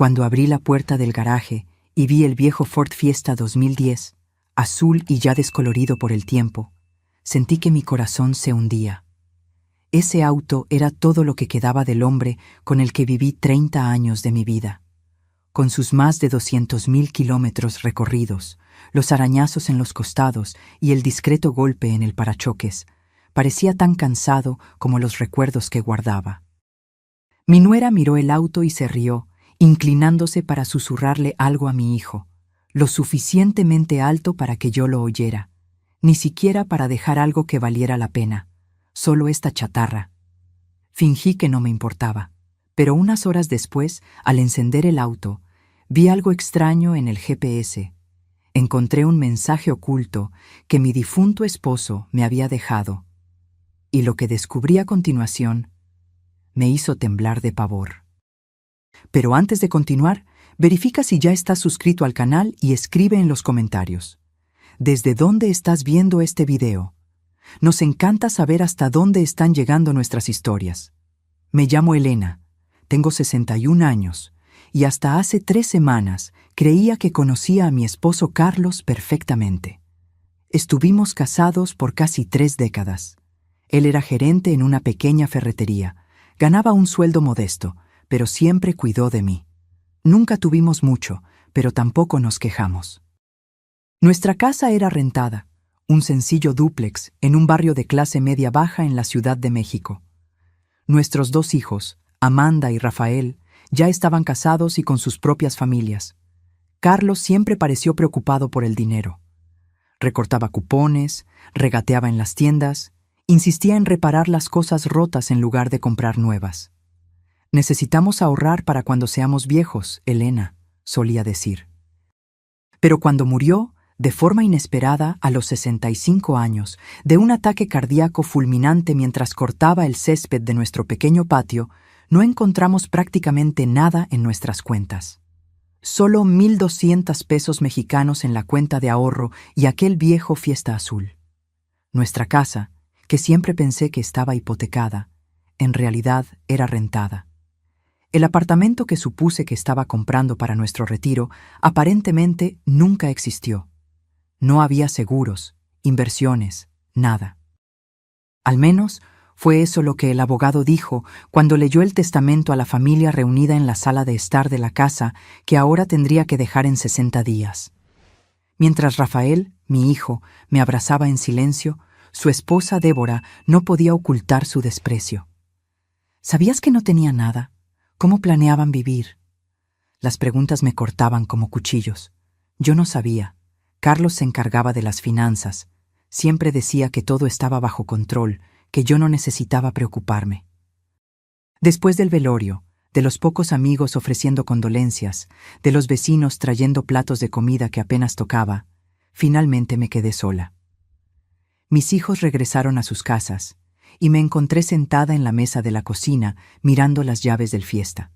Cuando abrí la puerta del garaje y vi el viejo Ford Fiesta 2010, azul y ya descolorido por el tiempo, sentí que mi corazón se hundía. Ese auto era todo lo que quedaba del hombre con el que viví 30 años de mi vida. Con sus más de 200.000 kilómetros recorridos, los arañazos en los costados y el discreto golpe en el parachoques, parecía tan cansado como los recuerdos que guardaba. Mi nuera miró el auto y se rió, inclinándose para susurrarle algo a mi hijo, lo suficientemente alto para que yo lo oyera, ni siquiera para dejar algo que valiera la pena, solo esta chatarra. Fingí que no me importaba, pero unas horas después, al encender el auto, vi algo extraño en el GPS. Encontré un mensaje oculto que mi difunto esposo me había dejado, y lo que descubrí a continuación me hizo temblar de pavor. Pero antes de continuar, verifica si ya estás suscrito al canal y escribe en los comentarios ¿desde dónde estás viendo este video? Nos encanta saber hasta dónde están llegando nuestras historias. Me llamo Elena, tengo 61 años y hasta hace 3 semanas creía que conocía a mi esposo Carlos perfectamente. Estuvimos casados por casi 3 décadas. Él era gerente en una pequeña ferretería, ganaba un sueldo modesto, pero siempre cuidó de mí. Nunca tuvimos mucho, pero tampoco nos quejamos. Nuestra casa era rentada, un sencillo dúplex en un barrio de clase media baja en la Ciudad de México. Nuestros 2 hijos, Amanda y Rafael, ya estaban casados y con sus propias familias. Carlos siempre pareció preocupado por el dinero. Recortaba cupones, regateaba en las tiendas, insistía en reparar las cosas rotas en lugar de comprar nuevas. «Necesitamos ahorrar para cuando seamos viejos, Elena», solía decir. Pero cuando murió, de forma inesperada, a los 65 años, de un ataque cardíaco fulminante mientras cortaba el césped de nuestro pequeño patio, no encontramos prácticamente nada en nuestras cuentas. Solo 1,200 pesos mexicanos en la cuenta de ahorro y aquel viejo Fiesta azul. Nuestra casa, que siempre pensé que estaba hipotecada, en realidad era rentada. El apartamento que supuse que estaba comprando para nuestro retiro aparentemente nunca existió. No había seguros, inversiones, nada. Al menos fue eso lo que el abogado dijo cuando leyó el testamento a la familia reunida en la sala de estar de la casa que ahora tendría que dejar en 60 días. Mientras Rafael, mi hijo, me abrazaba en silencio, su esposa Débora no podía ocultar su desprecio. ¿Sabías que no tenía nada? ¿Cómo planeaban vivir? Las preguntas me cortaban como cuchillos. Yo no sabía. Carlos se encargaba de las finanzas. Siempre decía que todo estaba bajo control, que yo no necesitaba preocuparme. Después del velorio, de los pocos amigos ofreciendo condolencias, de los vecinos trayendo platos de comida que apenas tocaba, finalmente me quedé sola. Mis hijos regresaron a sus casas, y me encontré sentada en la mesa de la cocina mirando las llaves del Fiesta.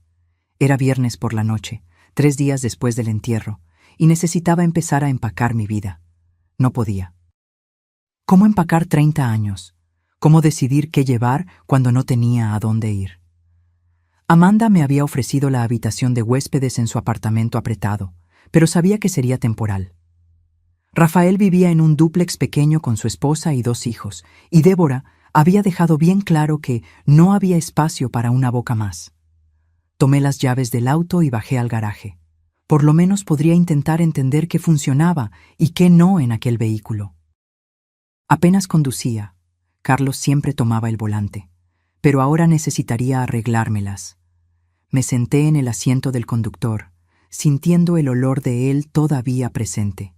Era viernes por la noche, 3 días después del entierro, y necesitaba empezar a empacar mi vida. No podía. ¿Cómo empacar 30 años? ¿Cómo decidir qué llevar cuando no tenía a dónde ir? Amanda me había ofrecido la habitación de huéspedes en su apartamento apretado, pero sabía que sería temporal. Rafael vivía en un dúplex pequeño con su esposa y 2 hijos, y Débora había dejado bien claro que no había espacio para una boca más. Tomé las llaves del auto y bajé al garaje. Por lo menos podría intentar entender qué funcionaba y qué no en aquel vehículo. Apenas conducía. Carlos siempre tomaba el volante, pero ahora necesitaría arreglármelas. Me senté en el asiento del conductor, sintiendo el olor de él todavía presente.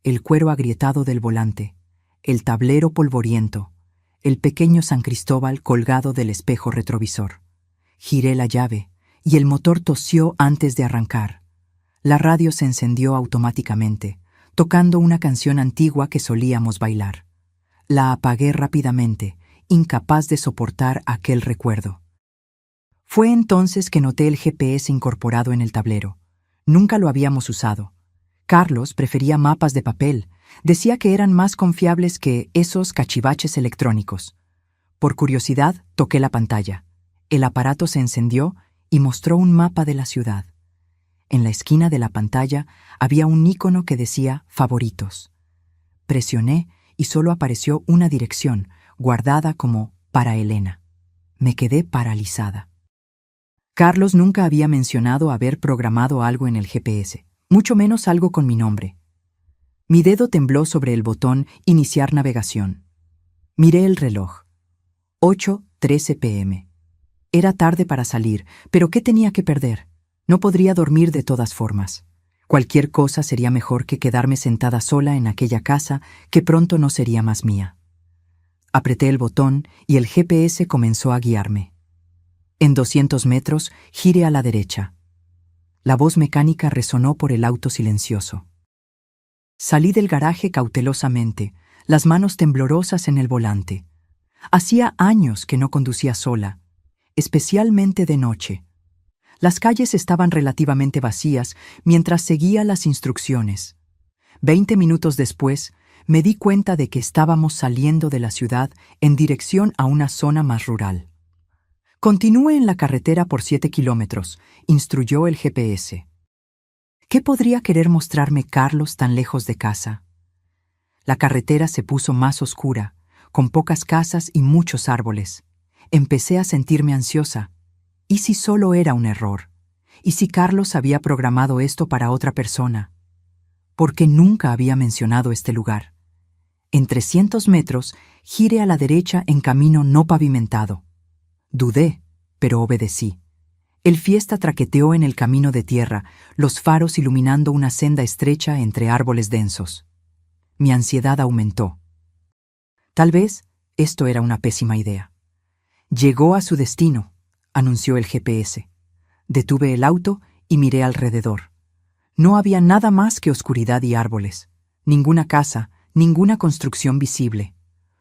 El cuero agrietado del volante, el tablero polvoriento, el pequeño San Cristóbal colgado del espejo retrovisor. Giré la llave y el motor tosió antes de arrancar. La radio se encendió automáticamente, tocando una canción antigua que solíamos bailar. La apagué rápidamente, incapaz de soportar aquel recuerdo. Fue entonces que noté el GPS incorporado en el tablero. Nunca lo habíamos usado. Carlos prefería mapas de papel. Decía que eran más confiables que esos cachivaches electrónicos. Por curiosidad, toqué la pantalla. El aparato se encendió y mostró un mapa de la ciudad. En la esquina de la pantalla había un icono que decía Favoritos. Presioné y solo apareció una dirección, guardada como para Elena. Me quedé paralizada. Carlos nunca había mencionado haber programado algo en el GPS, mucho menos algo con mi nombre. Mi dedo tembló sobre el botón Iniciar navegación. Miré el reloj. 8:13 p.m. Era tarde para salir, pero ¿qué tenía que perder? No podría dormir de todas formas. Cualquier cosa sería mejor que quedarme sentada sola en aquella casa que pronto no sería más mía. Apreté el botón y el GPS comenzó a guiarme. En 200 metros, gire a la derecha. La voz mecánica resonó por el auto silencioso. Salí del garaje cautelosamente, las manos temblorosas en el volante. Hacía años que no conducía sola, especialmente de noche. Las calles estaban relativamente vacías mientras seguía las instrucciones. 20 minutos después, me di cuenta de que estábamos saliendo de la ciudad en dirección a una zona más rural. Continúe en la carretera por 7 kilómetros, instruyó el GPS. ¿Qué podría querer mostrarme Carlos tan lejos de casa? La carretera se puso más oscura, con pocas casas y muchos árboles. Empecé a sentirme ansiosa. ¿Y si solo era un error? ¿Y si Carlos había programado esto para otra persona? ¿Por qué nunca había mencionado este lugar? En 300 metros, gire a la derecha en camino no pavimentado. Dudé, pero obedecí. El Fiesta traqueteó en el camino de tierra, los faros iluminando una senda estrecha entre árboles densos. Mi ansiedad aumentó. Tal vez esto era una pésima idea. Llegó a su destino, anunció el GPS. Detuve el auto y miré alrededor. No había nada más que oscuridad y árboles. Ninguna casa, ninguna construcción visible.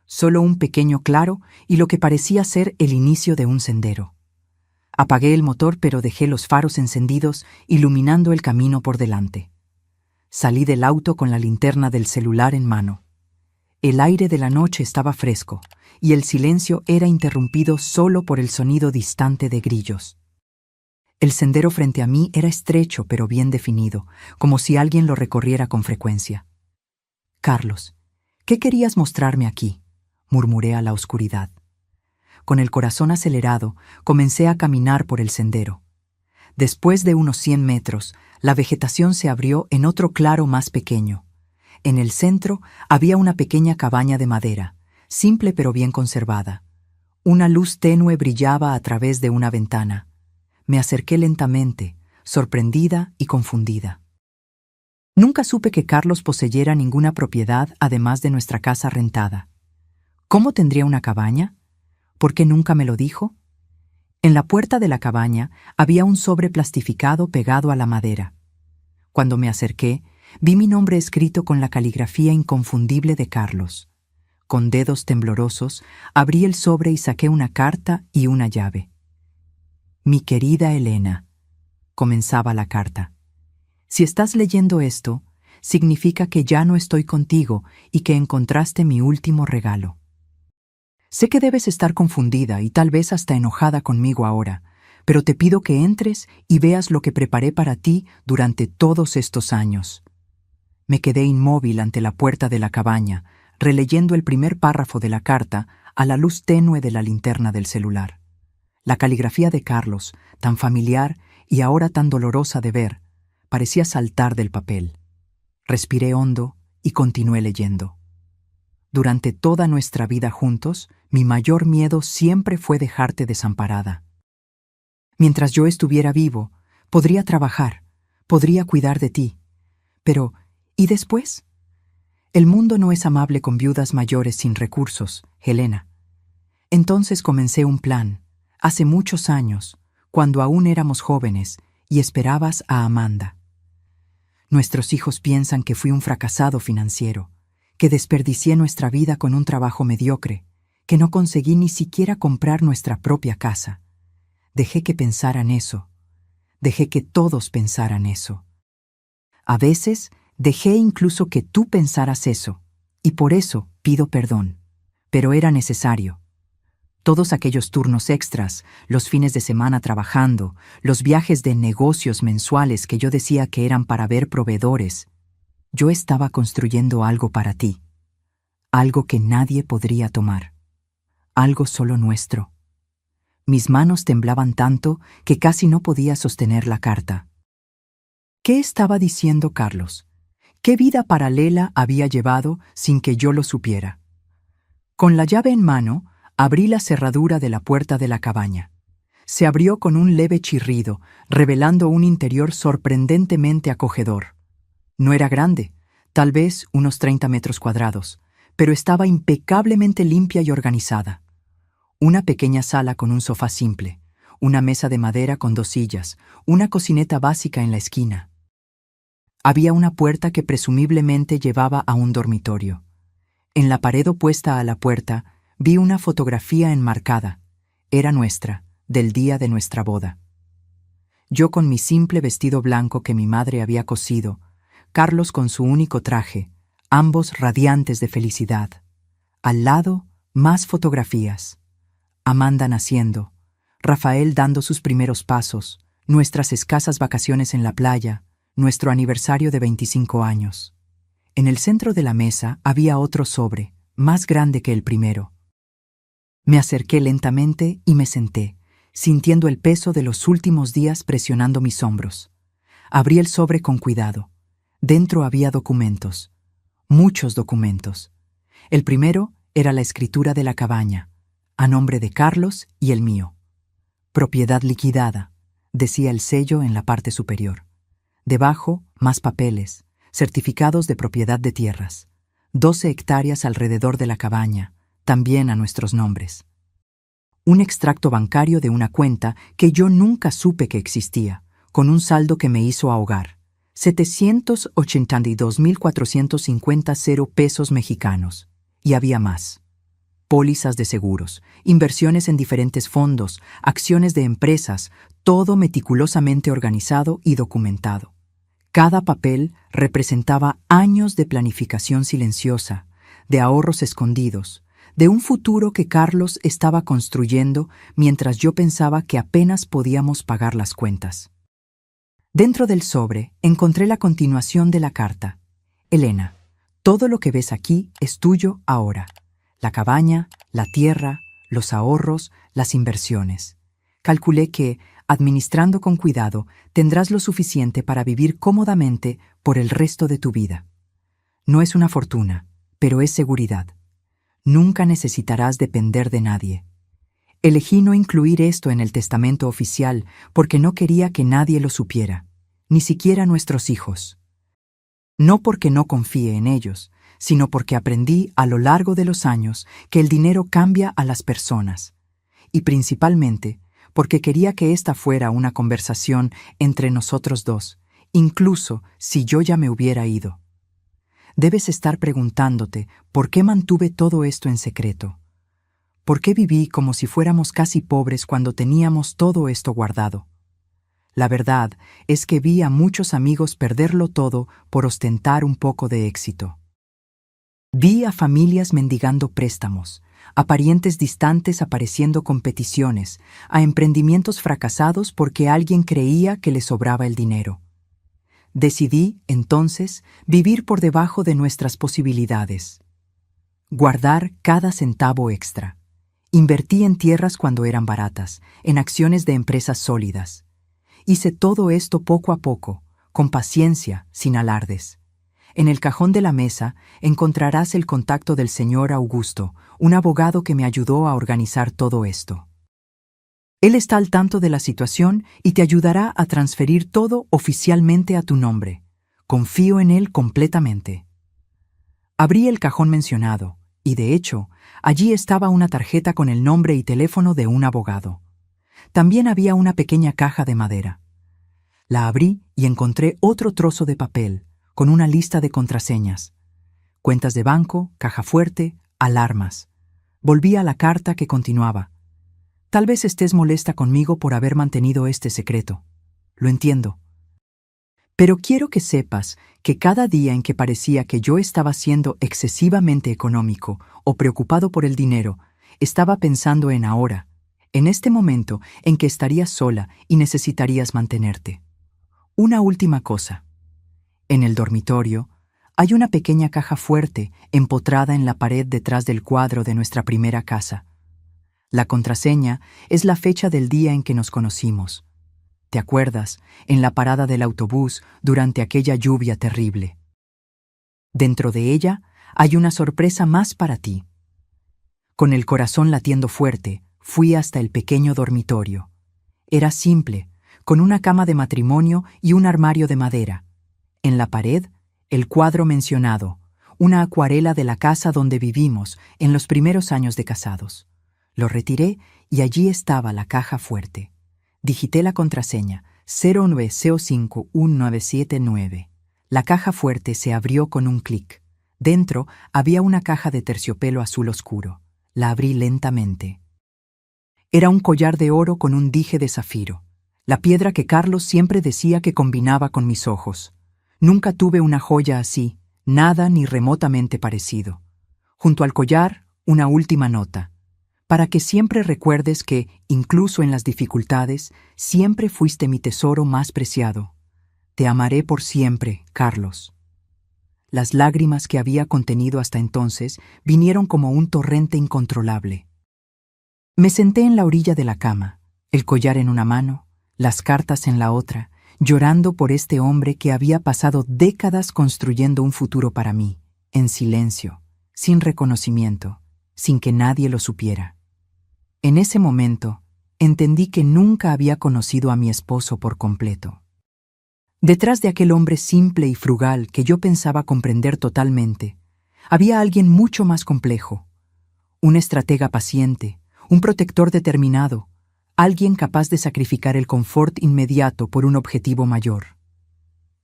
Solo un pequeño claro y lo que parecía ser el inicio de un sendero. Apagué el motor, pero dejé los faros encendidos, iluminando el camino por delante. Salí del auto con la linterna del celular en mano. El aire de la noche estaba fresco, y el silencio era interrumpido solo por el sonido distante de grillos. El sendero frente a mí era estrecho pero bien definido, como si alguien lo recorriera con frecuencia. «Carlos, ¿qué querías mostrarme aquí?», murmuré a la oscuridad. Con el corazón acelerado, comencé a caminar por el sendero. Después de unos 100 metros, la vegetación se abrió en otro claro más pequeño. En el centro había una pequeña cabaña de madera, simple pero bien conservada. Una luz tenue brillaba a través de una ventana. Me acerqué lentamente, sorprendida y confundida. Nunca supe que Carlos poseyera ninguna propiedad además de nuestra casa rentada. ¿Cómo tendría una cabaña? ¿Por qué nunca me lo dijo? En la puerta de la cabaña había un sobre plastificado pegado a la madera. Cuando me acerqué, vi mi nombre escrito con la caligrafía inconfundible de Carlos. Con dedos temblorosos, abrí el sobre y saqué una carta y una llave. «Mi querida Elena», comenzaba la carta. «Si estás leyendo esto, significa que ya no estoy contigo y que encontraste mi último regalo. Sé que debes estar confundida y tal vez hasta enojada conmigo ahora, pero te pido que entres y veas lo que preparé para ti durante todos estos años». Me quedé inmóvil ante la puerta de la cabaña, releyendo el primer párrafo de la carta a la luz tenue de la linterna del celular. La caligrafía de Carlos, tan familiar y ahora tan dolorosa de ver, parecía saltar del papel. Respiré hondo y continué leyendo. «Durante toda nuestra vida juntos, mi mayor miedo siempre fue dejarte desamparada. Mientras yo estuviera vivo, podría trabajar, podría cuidar de ti. Pero, ¿y después? El mundo no es amable con viudas mayores sin recursos, Helena. Entonces comencé un plan, hace muchos años, cuando aún éramos jóvenes y esperabas a Amanda. Nuestros hijos piensan que fui un fracasado financiero, que desperdicié nuestra vida con un trabajo mediocre, que no conseguí ni siquiera comprar nuestra propia casa. Dejé que pensaran eso. Dejé que todos pensaran eso. A veces dejé incluso que tú pensaras eso, y por eso pido perdón. Pero era necesario. Todos aquellos turnos extras, los fines de semana trabajando, los viajes de negocios mensuales que yo decía que eran para ver proveedores. Yo estaba construyendo algo para ti, algo que nadie podría tomar, algo solo nuestro. Mis manos temblaban tanto que casi no podía sostener la carta. ¿Qué estaba diciendo Carlos? ¿Qué vida paralela había llevado sin que yo lo supiera? Con la llave en mano, abrí la cerradura de la puerta de la cabaña. Se abrió con un leve chirrido, revelando un interior sorprendentemente acogedor. No era grande, tal vez unos 30 metros cuadrados, pero estaba impecablemente limpia y organizada. Una pequeña sala con un sofá simple, una mesa de madera con 2 sillas, una cocineta básica en la esquina. Había una puerta que presumiblemente llevaba a un dormitorio. En la pared opuesta a la puerta vi una fotografía enmarcada. Era nuestra, del día de nuestra boda. Yo con mi simple vestido blanco que mi madre había cosido, Carlos con su único traje, ambos radiantes de felicidad. Al lado, más fotografías. Amanda naciendo, Rafael dando sus primeros pasos, nuestras escasas vacaciones en la playa, nuestro aniversario de 25 años. En el centro de la mesa había otro sobre, más grande que el primero. Me acerqué lentamente y me senté, sintiendo el peso de los últimos días presionando mis hombros. Abrí el sobre con cuidado. Dentro había documentos, muchos documentos. El primero era la escritura de la cabaña, a nombre de Carlos y el mío. Propiedad liquidada, decía el sello en la parte superior. Debajo, más papeles, certificados de propiedad de tierras, 12 hectáreas alrededor de la cabaña, también a nuestros nombres. Un extracto bancario de una cuenta que yo nunca supe que existía, con un saldo que me hizo ahogar, 782,450 pesos mexicanos. Y había más. Pólizas de seguros, inversiones en diferentes fondos, acciones de empresas, todo meticulosamente organizado y documentado. Cada papel representaba años de planificación silenciosa, de ahorros escondidos, de un futuro que Carlos estaba construyendo mientras yo pensaba que apenas podíamos pagar las cuentas. Dentro del sobre encontré la continuación de la carta. Elena, todo lo que ves aquí es tuyo ahora. La cabaña, la tierra, los ahorros, las inversiones. Calculé que, administrando con cuidado, tendrás lo suficiente para vivir cómodamente por el resto de tu vida. No es una fortuna, pero es seguridad. Nunca necesitarás depender de nadie. Elegí no incluir esto en el testamento oficial porque no quería que nadie lo supiera, ni siquiera nuestros hijos. No porque no confíe en ellos, sino porque aprendí a lo largo de los años que el dinero cambia a las personas, y principalmente porque quería que esta fuera una conversación entre nosotros dos, incluso si yo ya me hubiera ido. Debes estar preguntándote por qué mantuve todo esto en secreto. ¿Por qué viví como si fuéramos casi pobres cuando teníamos todo esto guardado? La verdad es que vi a muchos amigos perderlo todo por ostentar un poco de éxito. Vi a familias mendigando préstamos, a parientes distantes apareciendo con peticiones, a emprendimientos fracasados porque alguien creía que le sobraba el dinero. Decidí, entonces, vivir por debajo de nuestras posibilidades. Guardar cada centavo extra. Invertí en tierras cuando eran baratas, en acciones de empresas sólidas. Hice todo esto poco a poco, con paciencia, sin alardes. En el cajón de la mesa encontrarás el contacto del señor Augusto, un abogado que me ayudó a organizar todo esto. Él está al tanto de la situación y te ayudará a transferir todo oficialmente a tu nombre. Confío en él completamente. Abrí el cajón mencionado, y de hecho, allí estaba una tarjeta con el nombre y teléfono de un abogado. También había una pequeña caja de madera. La abrí y encontré otro trozo de papel, con una lista de contraseñas. Cuentas de banco, caja fuerte, alarmas. Volví a la carta que continuaba. Tal vez estés molesta conmigo por haber mantenido este secreto. Lo entiendo. Pero quiero que sepas que cada día en que parecía que yo estaba siendo excesivamente económico o preocupado por el dinero, estaba pensando en ahora, en este momento en que estarías sola y necesitarías mantenerte. Una última cosa. En el dormitorio hay una pequeña caja fuerte empotrada en la pared detrás del cuadro de nuestra primera casa. La contraseña es la fecha del día en que nos conocimos. ¿Te acuerdas? En la parada del autobús durante aquella lluvia terrible. Dentro de ella hay una sorpresa más para ti. Con el corazón latiendo fuerte, fui hasta el pequeño dormitorio. Era simple, con una cama de matrimonio y un armario de madera. En la pared, el cuadro mencionado, una acuarela de la casa donde vivimos en los primeros años de casados. Lo retiré y allí estaba la caja fuerte. Digité la contraseña 09051979. La caja fuerte se abrió con un clic. Dentro había una caja de terciopelo azul oscuro. La abrí lentamente. Era un collar de oro con un dije de zafiro, la piedra que Carlos siempre decía que combinaba con mis ojos. Nunca tuve una joya así, nada ni remotamente parecido. Junto al collar, una última nota, para que siempre recuerdes que, incluso en las dificultades, siempre fuiste mi tesoro más preciado. Te amaré por siempre, Carlos. Las lágrimas que había contenido hasta entonces vinieron como un torrente incontrolable. Me senté en la orilla de la cama, el collar en una mano, las cartas en la otra, llorando por este hombre que había pasado décadas construyendo un futuro para mí, en silencio, sin reconocimiento, sin que nadie lo supiera. En ese momento, entendí que nunca había conocido a mi esposo por completo. Detrás de aquel hombre simple y frugal que yo pensaba comprender totalmente, había alguien mucho más complejo, un estratega paciente, un protector determinado, alguien capaz de sacrificar el confort inmediato por un objetivo mayor.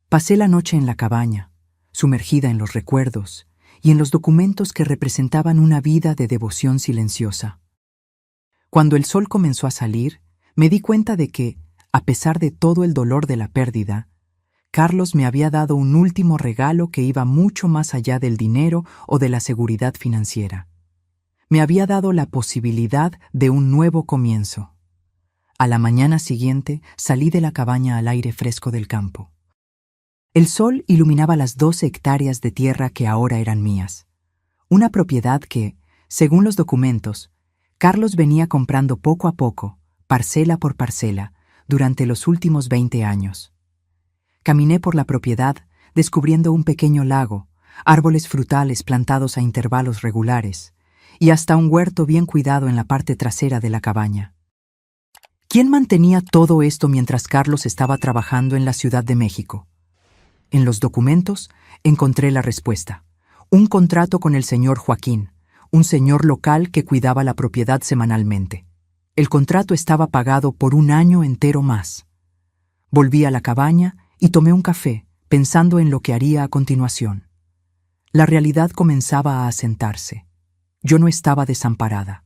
Pasé la noche en la cabaña, sumergida en los recuerdos y en los documentos que representaban una vida de devoción silenciosa. Cuando el sol comenzó a salir, me di cuenta de que, a pesar de todo el dolor de la pérdida, Carlos me había dado un último regalo que iba mucho más allá del dinero o de la seguridad financiera. Me había dado la posibilidad de un nuevo comienzo. A la mañana siguiente salí de la cabaña al aire fresco del campo. El sol iluminaba las 12 hectáreas de tierra que ahora eran mías. Una propiedad que, según los documentos, Carlos venía comprando poco a poco, parcela por parcela, durante los últimos 20 años. Caminé por la propiedad, descubriendo un pequeño lago, árboles frutales plantados a intervalos regulares, y hasta un huerto bien cuidado en la parte trasera de la cabaña. ¿Quién mantenía todo esto mientras Carlos estaba trabajando en la Ciudad de México? En los documentos encontré la respuesta. Un contrato con el señor Joaquín, un señor local que cuidaba la propiedad semanalmente. El contrato estaba pagado por un año entero más. Volví a la cabaña y tomé un café, pensando en lo que haría a continuación. La realidad comenzaba a asentarse. Yo no estaba desamparada.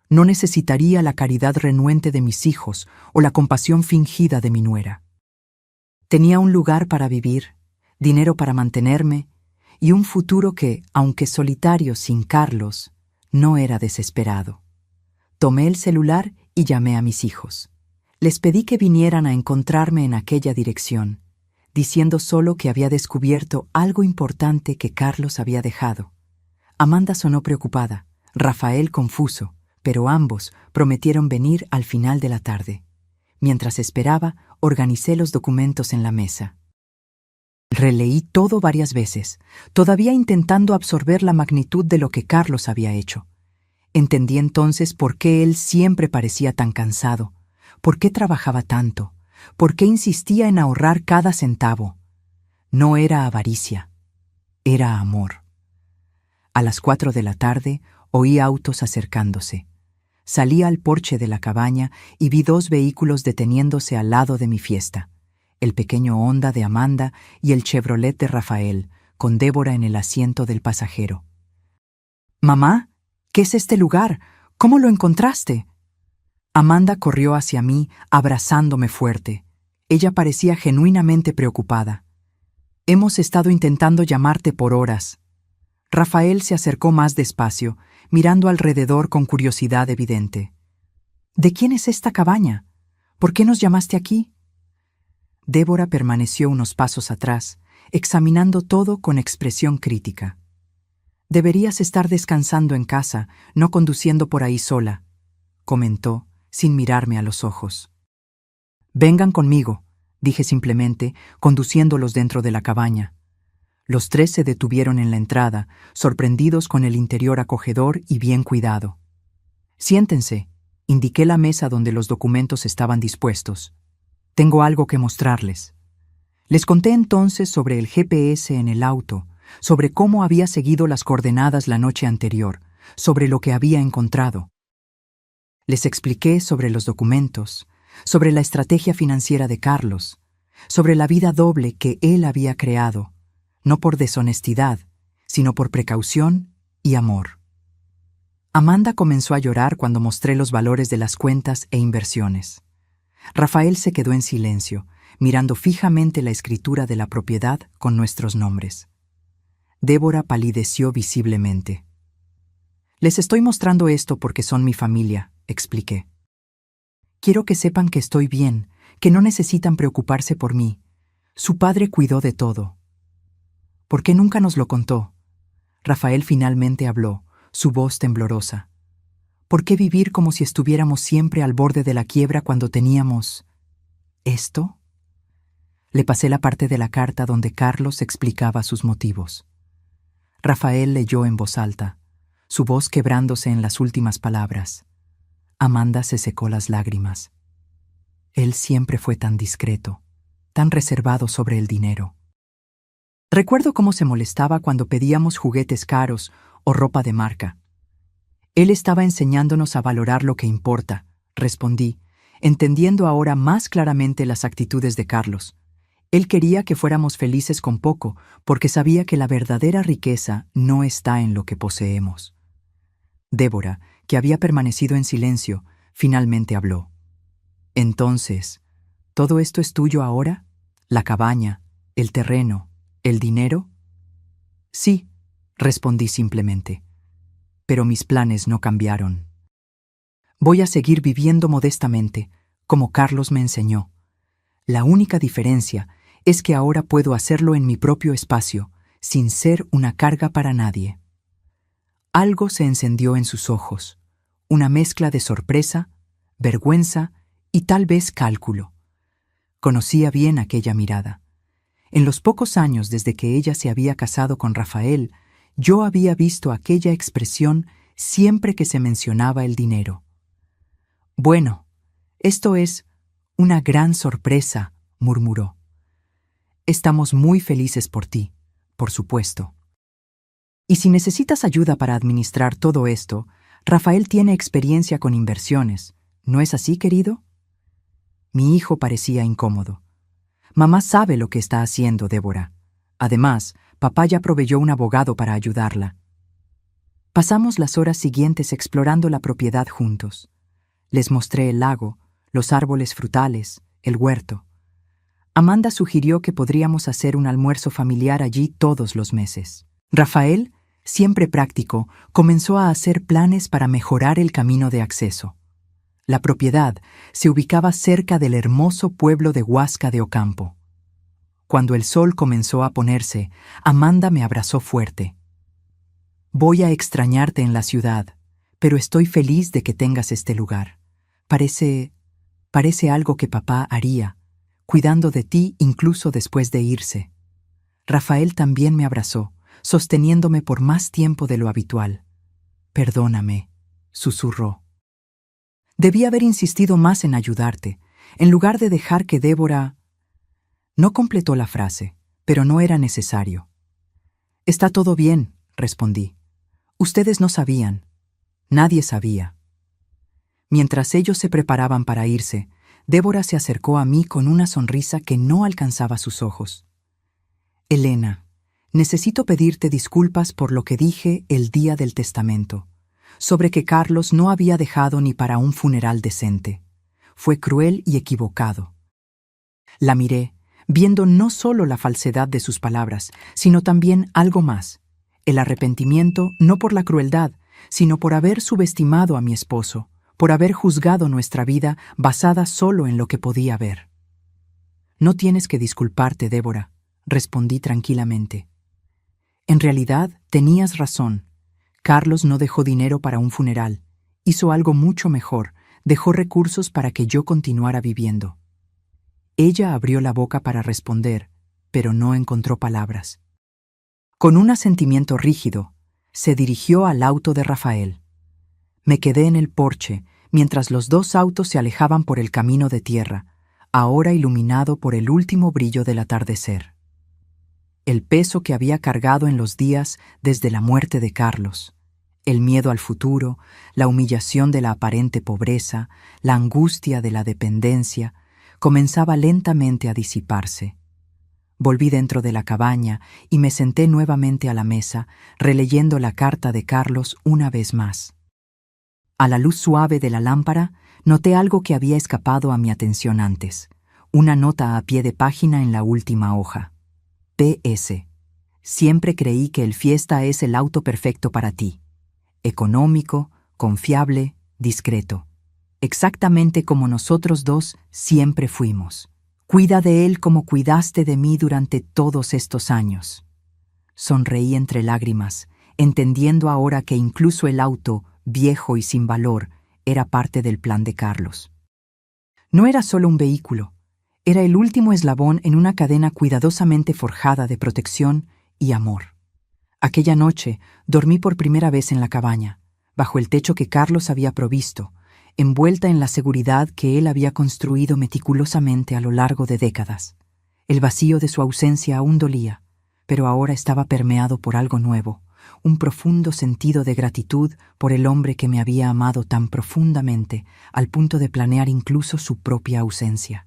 No necesitaría la caridad renuente de mis hijos o la compasión fingida de mi nuera. Tenía un lugar para vivir, dinero para mantenerme y un futuro que, aunque solitario sin Carlos, no era desesperado. Tomé el celular y llamé a mis hijos. Les pedí que vinieran a encontrarme en aquella dirección, diciendo solo que había descubierto algo importante que Carlos había dejado. Amanda sonó preocupada, Rafael confuso, pero ambos prometieron venir al final de la tarde. Mientras esperaba, organicé los documentos en la mesa. Releí todo varias veces, todavía intentando absorber la magnitud de lo que Carlos había hecho. Entendí entonces por qué él siempre parecía tan cansado, por qué trabajaba tanto, por qué insistía en ahorrar cada centavo. No era avaricia, era amor. A las 4 de la tarde oí autos acercándose. Salí al porche de la cabaña y vi 2 vehículos deteniéndose al lado de mi fiesta. El pequeño Honda de Amanda y el Chevrolet de Rafael, con Débora en el asiento del pasajero. «Mamá, ¿qué es este lugar? ¿Cómo lo encontraste?» Amanda corrió hacia mí, abrazándome fuerte. Ella parecía genuinamente preocupada. «Hemos estado intentando llamarte por horas». Rafael se acercó más despacio, mirando alrededor con curiosidad evidente. ¿De quién es esta cabaña? ¿Por qué nos llamaste aquí? Débora permaneció unos pasos atrás, examinando todo con expresión crítica. Deberías estar descansando en casa, no conduciendo por ahí sola, comentó, sin mirarme a los ojos. Vengan conmigo, dije simplemente, conduciéndolos dentro de la cabaña. Los tres se detuvieron en la entrada, sorprendidos con el interior acogedor y bien cuidado. Siéntense, indiqué la mesa donde los documentos estaban dispuestos. Tengo algo que mostrarles. Les conté entonces sobre el GPS en el auto, sobre cómo había seguido las coordenadas la noche anterior, sobre lo que había encontrado. Les expliqué sobre los documentos, sobre la estrategia financiera de Carlos, sobre la vida doble que él había creado, no por deshonestidad, sino por precaución y amor. Amanda comenzó a llorar cuando mostré los valores de las cuentas e inversiones. Rafael se quedó en silencio, mirando fijamente la escritura de la propiedad con nuestros nombres. Débora palideció visiblemente. Les estoy mostrando esto porque son mi familia, expliqué. Quiero que sepan que estoy bien, que no necesitan preocuparse por mí. Su padre cuidó de todo. ¿Por qué nunca nos lo contó? Rafael finalmente habló, su voz temblorosa. ¿Por qué vivir como si estuviéramos siempre al borde de la quiebra cuando teníamos... ¿esto? Le pasé la parte de la carta donde Carlos explicaba sus motivos. Rafael leyó en voz alta, su voz quebrándose en las últimas palabras. Amanda se secó las lágrimas. Él siempre fue tan discreto, tan reservado sobre el dinero. Recuerdo cómo se molestaba cuando pedíamos juguetes caros o ropa de marca. Él estaba enseñándonos a valorar lo que importa, respondí, entendiendo ahora más claramente las actitudes de Carlos. Él quería que fuéramos felices con poco, porque sabía que la verdadera riqueza no está en lo que poseemos. Débora, que había permanecido en silencio, finalmente habló. Entonces, ¿todo esto es tuyo ahora? ¿La cabaña, el terreno, el dinero? Sí, respondí simplemente. Pero mis planes no cambiaron. Voy a seguir viviendo modestamente, como Carlos me enseñó. La única diferencia es que ahora puedo hacerlo en mi propio espacio, sin ser una carga para nadie. Algo se encendió en sus ojos, una mezcla de sorpresa, vergüenza y tal vez cálculo. Conocía bien aquella mirada. En los pocos años desde que ella se había casado con Rafael, yo había visto aquella expresión siempre que se mencionaba el dinero. Bueno, esto es una gran sorpresa, murmuró. Estamos muy felices por ti, por supuesto. Y si necesitas ayuda para administrar todo esto, Rafael tiene experiencia con inversiones, ¿no es así, querido? Mi hijo parecía incómodo. Mamá sabe lo que está haciendo, Débora. Además, papá ya proveyó un abogado para ayudarla. Pasamos las horas siguientes explorando la propiedad juntos. Les mostré el lago, los árboles frutales, el huerto. Amanda sugirió que podríamos hacer un almuerzo familiar allí todos los meses. Rafael, siempre práctico, comenzó a hacer planes para mejorar el camino de acceso. La propiedad se ubicaba cerca del hermoso pueblo de Huasca de Ocampo. Cuando el sol comenzó a ponerse, Amanda me abrazó fuerte. Voy a extrañarte en la ciudad, pero estoy feliz de que tengas este lugar. Parece algo que papá haría, cuidando de ti incluso después de irse. Rafael también me abrazó, sosteniéndome por más tiempo de lo habitual. Perdóname, susurró. Debí haber insistido más en ayudarte, en lugar de dejar que Débora... No completó la frase, pero no era necesario. Está todo bien, respondí. Ustedes no sabían. Nadie sabía. Mientras ellos se preparaban para irse, Débora se acercó a mí con una sonrisa que no alcanzaba sus ojos. Elena, necesito pedirte disculpas por lo que dije el día del testamento, sobre que Carlos no había dejado ni para un funeral decente. Fue cruel y equivocado. La miré, viendo no solo la falsedad de sus palabras, sino también algo más, El arrepentimiento no por la crueldad, sino por haber subestimado a mi esposo, por haber juzgado nuestra vida basada solo en lo que podía ver. No tienes que disculparte, Débora, respondí tranquilamente. En realidad, tenías razón. Carlos no dejó dinero para un funeral. Hizo algo mucho mejor, dejó recursos para que yo continuara viviendo. Ella abrió la boca para responder, pero no encontró palabras. Con un asentimiento rígido, se dirigió al auto de Rafael. Me quedé en el porche, mientras los dos autos se alejaban por el camino de tierra, ahora iluminado por el último brillo del atardecer. El peso que había cargado en los días desde la muerte de Carlos, el miedo al futuro, la humillación de la aparente pobreza, la angustia de la dependencia, comenzaba lentamente a disiparse. Volví dentro de la cabaña y me senté nuevamente a la mesa, releyendo la carta de Carlos una vez más. A la luz suave de la lámpara, noté algo que había escapado a mi atención antes, una nota a pie de página en la última hoja. P.S. Siempre creí que el Fiesta es el auto perfecto para ti. Económico, confiable, discreto. Exactamente como nosotros dos siempre fuimos. Cuida de él como cuidaste de mí durante todos estos años. Sonreí entre lágrimas, entendiendo ahora que incluso el auto, viejo y sin valor, era parte del plan de Carlos. No era solo un vehículo. Era el último eslabón en una cadena cuidadosamente forjada de protección y amor. Aquella noche dormí por primera vez en la cabaña, bajo el techo que Carlos había provisto, envuelta en la seguridad que él había construido meticulosamente a lo largo de décadas. El vacío de su ausencia aún dolía, pero ahora estaba permeado por algo nuevo, un profundo sentido de gratitud por el hombre que me había amado tan profundamente, al punto de planear incluso su propia ausencia.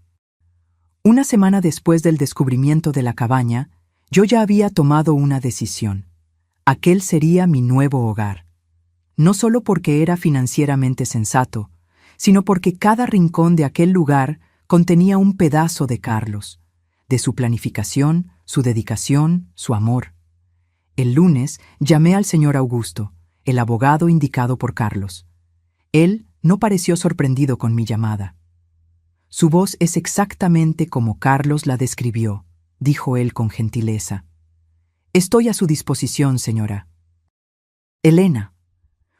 Una semana después del descubrimiento de la cabaña, yo ya había tomado una decisión. Aquel sería mi nuevo hogar. No solo porque era financieramente sensato, sino porque cada rincón de aquel lugar contenía un pedazo de Carlos, de su planificación, su dedicación, su amor. El lunes llamé al señor Augusto, el abogado indicado por Carlos. Él no pareció sorprendido con mi llamada. Su voz es exactamente como Carlos la describió, dijo él con gentileza. Estoy a su disposición, señora. Elena.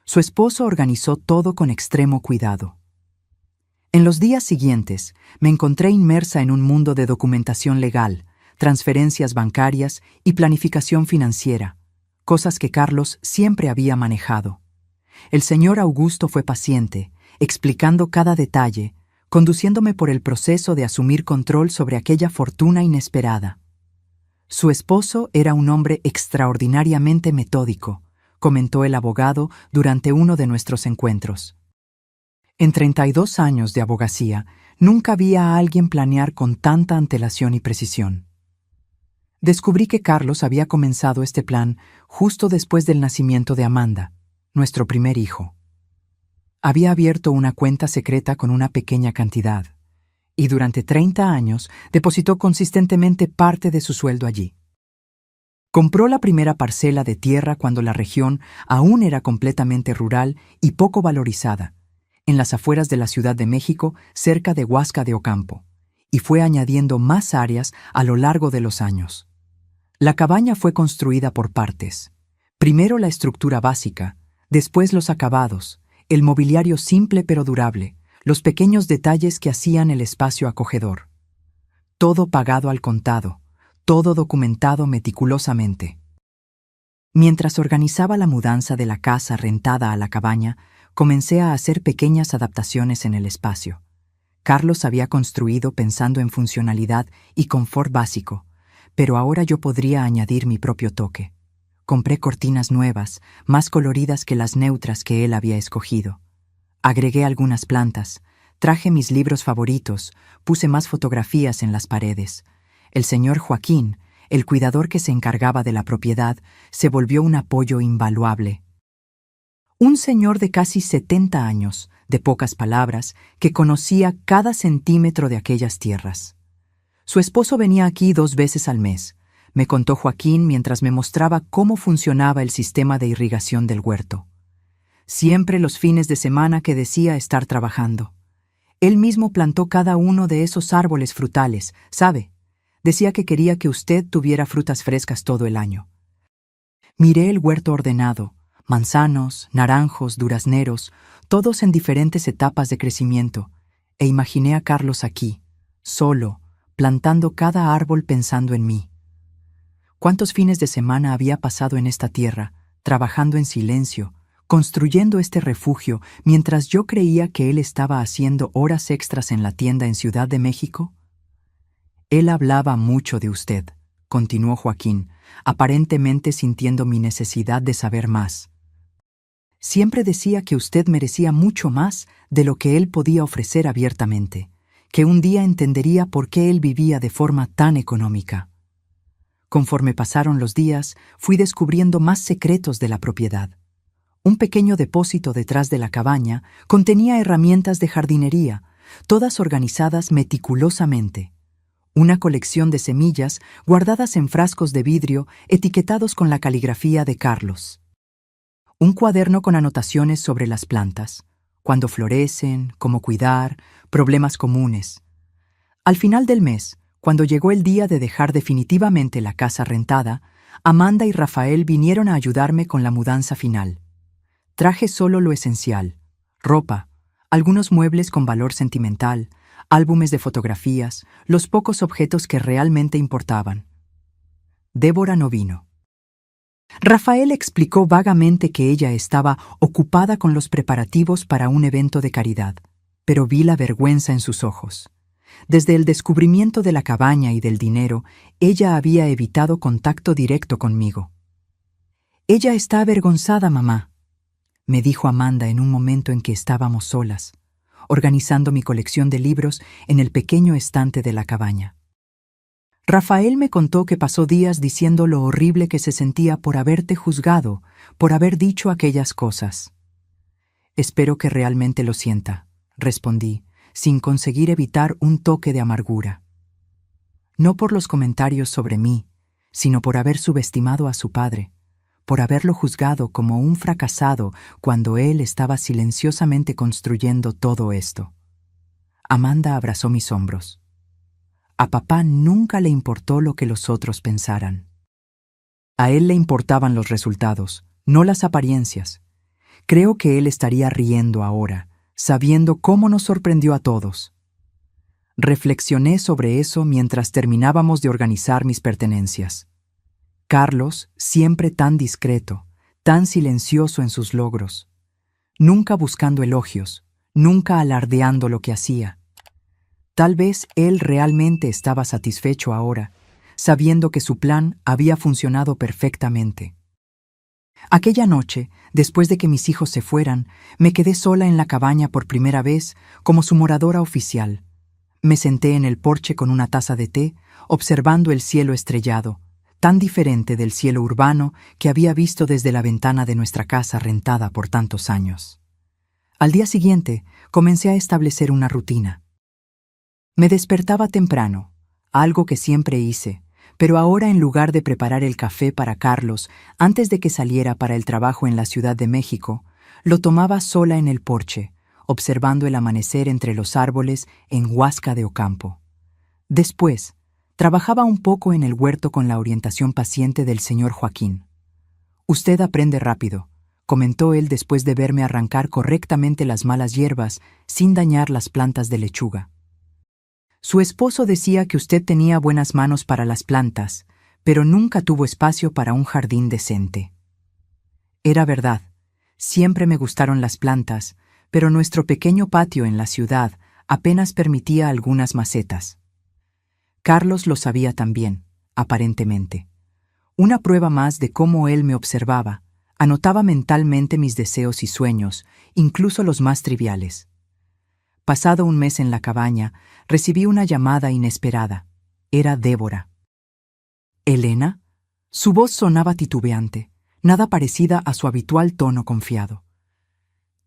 Su esposo organizó todo con extremo cuidado. En los días siguientes, me encontré inmersa en un mundo de documentación legal, transferencias bancarias y planificación financiera, cosas que Carlos siempre había manejado. El señor Augusto fue paciente, explicando cada detalle, conduciéndome por el proceso de asumir control sobre aquella fortuna inesperada. Su esposo era un hombre extraordinariamente metódico, comentó el abogado durante uno de nuestros encuentros. En 32 años de abogacía, nunca vi a alguien planear con tanta antelación y precisión. Descubrí que Carlos había comenzado este plan justo después del nacimiento de Amanda, nuestro primer hijo. Había abierto una cuenta secreta con una pequeña cantidad, y durante 30 años depositó consistentemente parte de su sueldo allí. Compró la primera parcela de tierra cuando la región aún era completamente rural y poco valorizada, en las afueras de la Ciudad de México, cerca de Huasca de Ocampo, y fue añadiendo más áreas a lo largo de los años. La cabaña fue construida por partes. Primero la estructura básica, después los acabados, el mobiliario simple pero durable, los pequeños detalles que hacían el espacio acogedor. Todo pagado al contado, todo documentado meticulosamente. Mientras organizaba la mudanza de la casa rentada a la cabaña, comencé a hacer pequeñas adaptaciones en el espacio. Carlos había construido pensando en funcionalidad y confort básico, pero ahora yo podría añadir mi propio toque. Compré cortinas nuevas, más coloridas que las neutras que él había escogido. Agregué algunas plantas, traje mis libros favoritos, puse más fotografías en las paredes. El señor Joaquín, el cuidador que se encargaba de la propiedad, se volvió un apoyo invaluable. Un señor de casi 70 años, de pocas palabras, que conocía cada centímetro de aquellas tierras. Su esposo venía aquí 2 veces al mes. me contó Joaquín mientras me mostraba cómo funcionaba el sistema de irrigación del huerto. Siempre los fines de semana que decía estar trabajando. Él mismo plantó cada uno de esos árboles frutales, ¿sabe? Decía que quería que usted tuviera frutas frescas todo el año. Miré el huerto ordenado, manzanos, naranjos, durazneros, todos en diferentes etapas de crecimiento, e imaginé a Carlos aquí, solo, plantando cada árbol pensando en mí. ¿Cuántos fines de semana había pasado en esta tierra, trabajando en silencio, construyendo este refugio, mientras yo creía que él estaba haciendo horas extras en la tienda en Ciudad de México? Él hablaba mucho de usted, continuó Joaquín, aparentemente sintiendo mi necesidad de saber más. Siempre decía que usted merecía mucho más de lo que él podía ofrecer abiertamente, que un día entendería por qué él vivía de forma tan económica. Conforme pasaron los días, fui descubriendo más secretos de la propiedad. Un pequeño depósito detrás de la cabaña contenía herramientas de jardinería, todas organizadas meticulosamente. Una colección de semillas guardadas en frascos de vidrio etiquetados con la caligrafía de Carlos. Un cuaderno con anotaciones sobre las plantas, cuándo florecen, cómo cuidar, problemas comunes. Al final del mes, cuando llegó el día de dejar definitivamente la casa rentada, Amanda y Rafael vinieron a ayudarme con la mudanza final. Traje solo lo esencial: ropa, algunos muebles con valor sentimental, álbumes de fotografías, los pocos objetos que realmente importaban. Débora no vino. Rafael explicó vagamente que ella estaba ocupada con los preparativos para un evento de caridad, pero vi la vergüenza en sus ojos. Desde el descubrimiento de la cabaña y del dinero, ella había evitado contacto directo conmigo. «Ella está avergonzada, mamá», me dijo Amanda en un momento en que estábamos solas, organizando mi colección de libros en el pequeño estante de la cabaña. Rafael me contó que pasó días diciendo lo horrible que se sentía por haberte juzgado, por haber dicho aquellas cosas. «Espero que realmente lo sienta», respondí, sin conseguir evitar un toque de amargura. No por los comentarios sobre mí, sino por haber subestimado a su padre, por haberlo juzgado como un fracasado cuando él estaba silenciosamente construyendo todo esto. Amanda abrazó mis hombros. A papá nunca le importó lo que los otros pensaran. A él le importaban los resultados, no las apariencias. Creo que él estaría riendo ahora, sabiendo cómo nos sorprendió a todos. Reflexioné sobre eso mientras terminábamos de organizar mis pertenencias. Carlos, siempre tan discreto, tan silencioso en sus logros, nunca buscando elogios, nunca alardeando lo que hacía. Tal vez él realmente estaba satisfecho ahora, sabiendo que su plan había funcionado perfectamente. Aquella noche, después de que mis hijos se fueran, me quedé sola en la cabaña por primera vez como su moradora oficial. Me senté en el porche con una taza de té, observando el cielo estrellado, tan diferente del cielo urbano que había visto desde la ventana de nuestra casa rentada por tantos años. Al día siguiente, comencé a establecer una rutina. Me despertaba temprano, algo que siempre hice, pero ahora en lugar de preparar el café para Carlos antes de que saliera para el trabajo en la Ciudad de México, lo tomaba sola en el porche, observando el amanecer entre los árboles en Huasca de Ocampo. Después, trabajaba un poco en el huerto con la orientación paciente del señor Joaquín. «Usted aprende rápido», comentó él después de verme arrancar correctamente las malas hierbas sin dañar las plantas de lechuga. «Su esposo decía que usted tenía buenas manos para las plantas, pero nunca tuvo espacio para un jardín decente». Era verdad, siempre me gustaron las plantas, pero nuestro pequeño patio en la ciudad apenas permitía algunas macetas. Carlos lo sabía también, aparentemente. Una prueba más de cómo él me observaba, anotaba mentalmente mis deseos y sueños, incluso los más triviales. Pasado un mes en la cabaña, recibí una llamada inesperada. Era Débora. «¿Elena?» Su voz sonaba titubeante, nada parecida a su habitual tono confiado.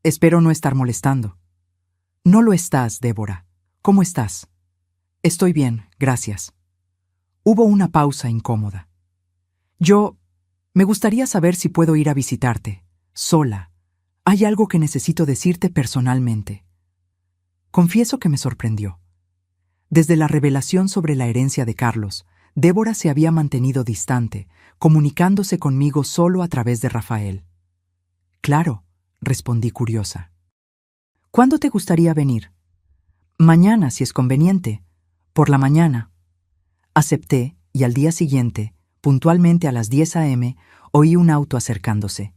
«Espero no estar molestando». «No lo estás, Débora. ¿Cómo estás?» «Estoy bien, gracias». Hubo una pausa incómoda. Me gustaría saber si puedo ir a visitarte, sola. Hay algo que necesito decirte personalmente. Confieso que me sorprendió. Desde la revelación sobre la herencia de Carlos, Débora se había mantenido distante, comunicándose conmigo solo a través de Rafael. Claro, respondí curiosa. ¿Cuándo te gustaría venir? Mañana, si es conveniente. Por la mañana. Acepté, y al día siguiente, puntualmente a las 10 a.m., oí un auto acercándose.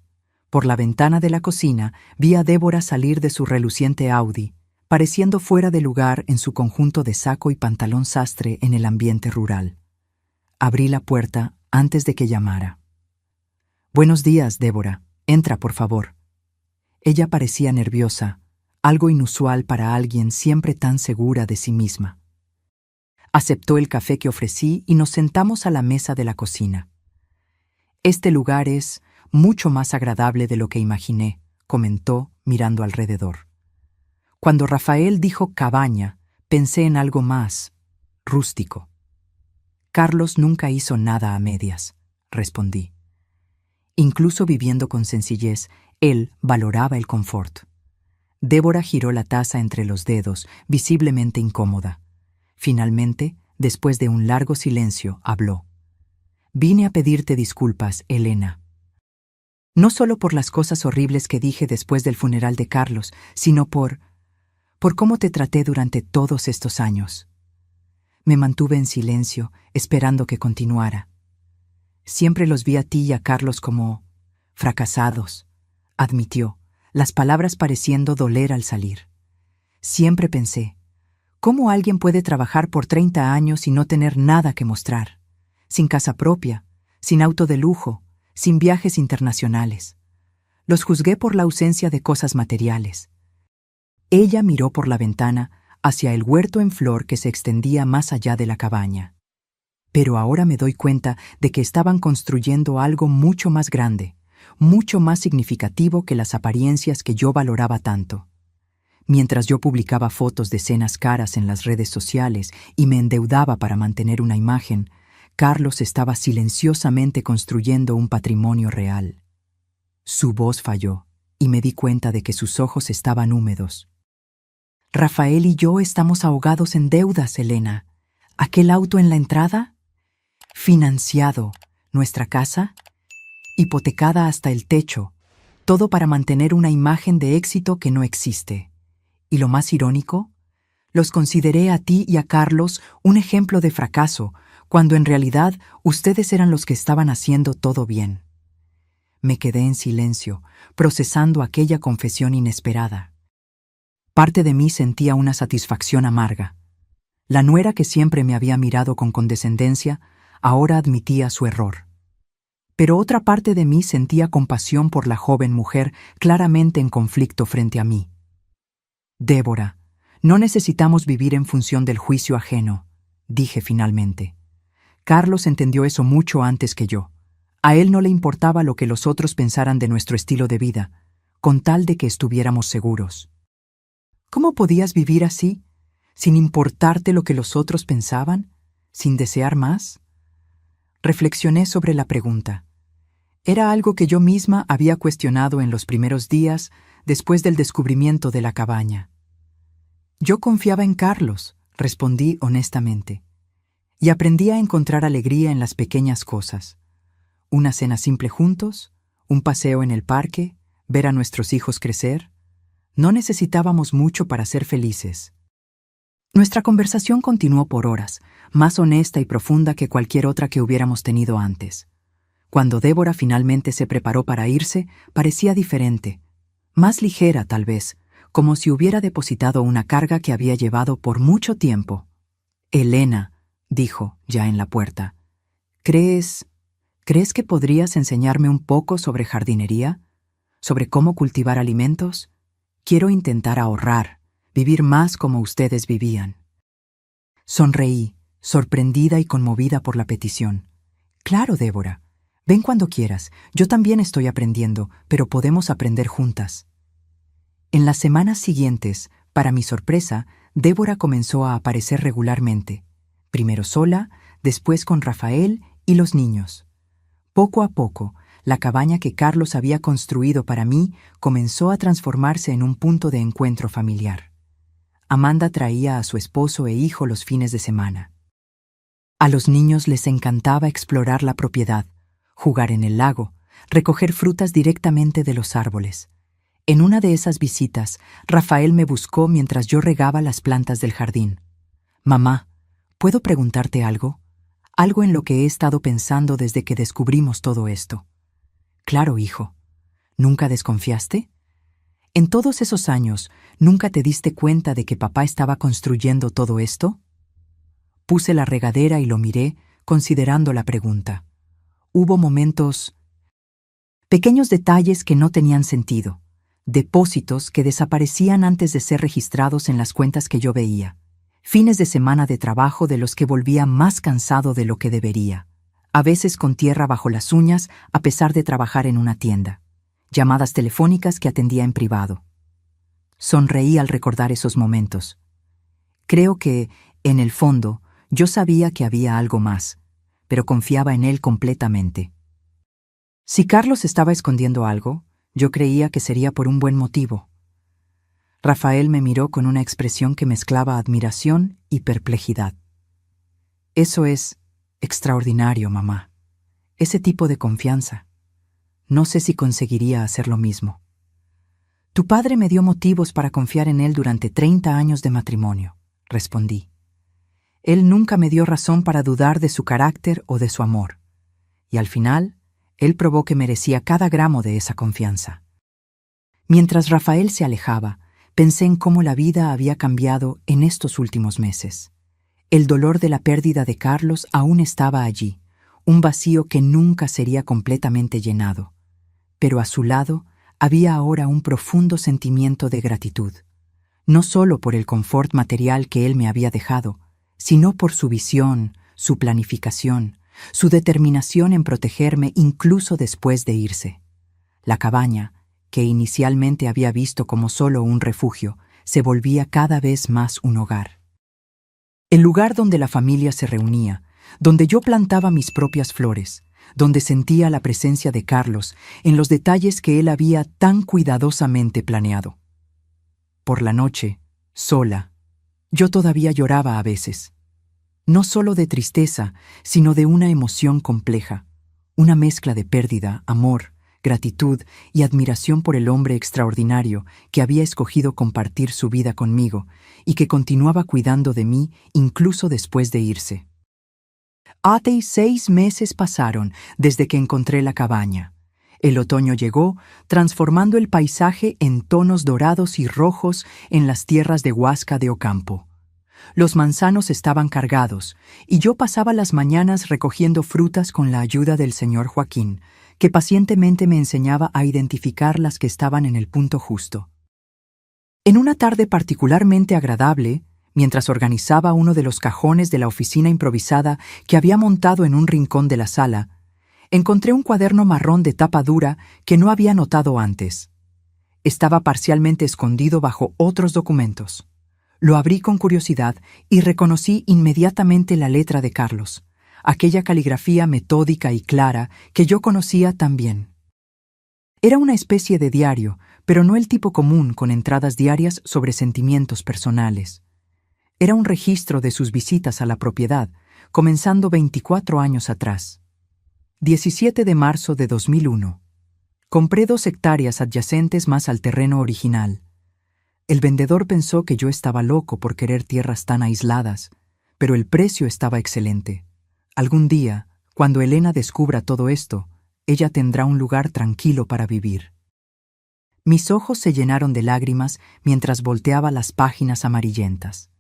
Por la ventana de la cocina vi a Débora salir de su reluciente Audi, pareciendo fuera de lugar en su conjunto de saco y pantalón sastre en el ambiente rural. Abrí la puerta antes de que llamara. «Buenos días, Débora. Entra, por favor». Ella parecía nerviosa, algo inusual para alguien siempre tan segura de sí misma. Aceptó el café que ofrecí y nos sentamos a la mesa de la cocina. «Este lugar es mucho más agradable de lo que imaginé», comentó, mirando alrededor. Cuando Rafael dijo cabaña, pensé en algo más rústico. «Carlos nunca hizo nada a medias», respondí. Incluso viviendo con sencillez, él valoraba el confort. Débora giró la taza entre los dedos, visiblemente incómoda. Finalmente, después de un largo silencio, habló. «Vine a pedirte disculpas, Elena. No solo por las cosas horribles que dije después del funeral de Carlos, sino por cómo te traté durante todos estos años. Me mantuve en silencio, esperando que continuara. Siempre los vi a ti y a Carlos como fracasados», admitió, las palabras pareciendo doler al salir. «Siempre pensé, ¿cómo alguien puede trabajar por 30 años y no tener nada que mostrar? Sin casa propia, sin auto de lujo, sin viajes internacionales. Los juzgué por la ausencia de cosas materiales». Ella miró por la ventana hacia el huerto en flor que se extendía más allá de la cabaña. «Pero ahora me doy cuenta de que estaban construyendo algo mucho más grande, mucho más significativo que las apariencias que yo valoraba tanto. Mientras yo publicaba fotos de cenas caras en las redes sociales y me endeudaba para mantener una imagen, Carlos estaba silenciosamente construyendo un patrimonio real». Su voz falló, y me di cuenta de que sus ojos estaban húmedos. «Rafael y yo estamos ahogados en deudas, Elena. ¿Aquel auto en la entrada? Financiado. Nuestra casa, hipotecada hasta el techo, todo para mantener una imagen de éxito que no existe. Y lo más irónico, los consideré a ti y a Carlos un ejemplo de fracaso, cuando en realidad ustedes eran los que estaban haciendo todo bien». Me quedé en silencio, procesando aquella confesión inesperada. Parte de mí sentía una satisfacción amarga. La nuera que siempre me había mirado con condescendencia, ahora admitía su error. Pero otra parte de mí sentía compasión por la joven mujer claramente en conflicto frente a mí. «Débora, no necesitamos vivir en función del juicio ajeno», dije finalmente. «Carlos entendió eso mucho antes que yo. A él no le importaba lo que los otros pensaran de nuestro estilo de vida, con tal de que estuviéramos seguros». «¿Cómo podías vivir así, sin importarte lo que los otros pensaban, sin desear más?» Reflexioné sobre la pregunta. Era algo que yo misma había cuestionado en los primeros días después del descubrimiento de la cabaña. «Yo confiaba en Carlos», respondí honestamente, «y aprendí a encontrar alegría en las pequeñas cosas. Una cena simple juntos, un paseo en el parque, ver a nuestros hijos crecer. No necesitábamos mucho para ser felices». Nuestra conversación continuó por horas, más honesta y profunda que cualquier otra que hubiéramos tenido antes. Cuando Débora finalmente se preparó para irse, parecía diferente, más ligera tal vez, como si hubiera depositado una carga que había llevado por mucho tiempo. «Elena», dijo, ya en la puerta, ¿crees que podrías enseñarme un poco sobre jardinería? ¿Sobre cómo cultivar alimentos? Quiero intentar ahorrar, vivir más como ustedes vivían». Sonreí, sorprendida y conmovida por la petición. «Claro, Débora. Ven cuando quieras. Yo también estoy aprendiendo, pero podemos aprender juntas». En las semanas siguientes, para mi sorpresa, Débora comenzó a aparecer regularmente, primero sola, después con Rafael y los niños. Poco a poco, la cabaña que Carlos había construido para mí comenzó a transformarse en un punto de encuentro familiar. Amanda traía a su esposo e hijo los fines de semana. A los niños les encantaba explorar la propiedad, jugar en el lago, recoger frutas directamente de los árboles. En una de esas visitas, Rafael me buscó mientras yo regaba las plantas del jardín. «Mamá, ¿puedo preguntarte algo? Algo en lo que he estado pensando desde que descubrimos todo esto». «Claro, hijo. ¿Nunca desconfiaste? En todos esos años, ¿nunca te diste cuenta de que papá estaba construyendo todo esto?» Puse la regadera y lo miré, considerando la pregunta. Hubo momentos, pequeños detalles que no tenían sentido, depósitos que desaparecían antes de ser registrados en las cuentas que yo veía, fines de semana de trabajo de los que volvía más cansado de lo que debería, a veces con tierra bajo las uñas a pesar de trabajar en una tienda, llamadas telefónicas que atendía en privado. Sonreí al recordar esos momentos. Creo que, en el fondo, yo sabía que había algo más, pero confiaba en él completamente. Si Carlos estaba escondiendo algo, yo creía que sería por un buen motivo. Rafael me miró con una expresión que mezclaba admiración y perplejidad. «Eso es extraordinario, mamá. Ese tipo de confianza. No sé si conseguiría hacer lo mismo». «Tu padre me dio motivos para confiar en él durante 30 años de matrimonio», respondí. Él nunca me dio razón para dudar de su carácter o de su amor. Y al final, él probó que merecía cada gramo de esa confianza. Mientras Rafael se alejaba, pensé en cómo la vida había cambiado en estos últimos meses. El dolor de la pérdida de Carlos aún estaba allí, un vacío que nunca sería completamente llenado. Pero a su lado había ahora un profundo sentimiento de gratitud, no solo por el confort material que él me había dejado, sino por su visión, su planificación, su determinación en protegerme incluso después de irse. La cabaña, que inicialmente había visto como solo un refugio, se volvía cada vez más un hogar. El lugar donde la familia se reunía, donde yo plantaba mis propias flores, donde sentía la presencia de Carlos en los detalles que él había tan cuidadosamente planeado. Por la noche, sola, yo todavía lloraba a veces. No solo de tristeza, sino de una emoción compleja, una mezcla de pérdida, amor, gratitud y admiración por el hombre extraordinario que había escogido compartir su vida conmigo y que continuaba cuidando de mí incluso después de irse. Hace 6 meses pasaron desde que encontré la cabaña. El otoño llegó, transformando el paisaje en tonos dorados y rojos en las tierras de Huasca de Ocampo. Los manzanos estaban cargados, y yo pasaba las mañanas recogiendo frutas con la ayuda del señor Joaquín, que pacientemente me enseñaba a identificar las que estaban en el punto justo. En una tarde particularmente agradable, mientras organizaba uno de los cajones de la oficina improvisada que había montado en un rincón de la sala, encontré un cuaderno marrón de tapa dura que no había notado antes. Estaba parcialmente escondido bajo otros documentos. Lo abrí con curiosidad y reconocí inmediatamente la letra de Carlos, aquella caligrafía metódica y clara que yo conocía tan bien. Era una especie de diario, pero no el tipo común con entradas diarias sobre sentimientos personales. Era un registro de sus visitas a la propiedad, comenzando 24 años atrás. 17 de marzo de 2001. Compré 2 hectáreas adyacentes más al terreno original. El vendedor pensó que yo estaba loco por querer tierras tan aisladas, pero el precio estaba excelente. Algún día, cuando Elena descubra todo esto, ella tendrá un lugar tranquilo para vivir. Mis ojos se llenaron de lágrimas mientras volteaba las páginas amarillentas.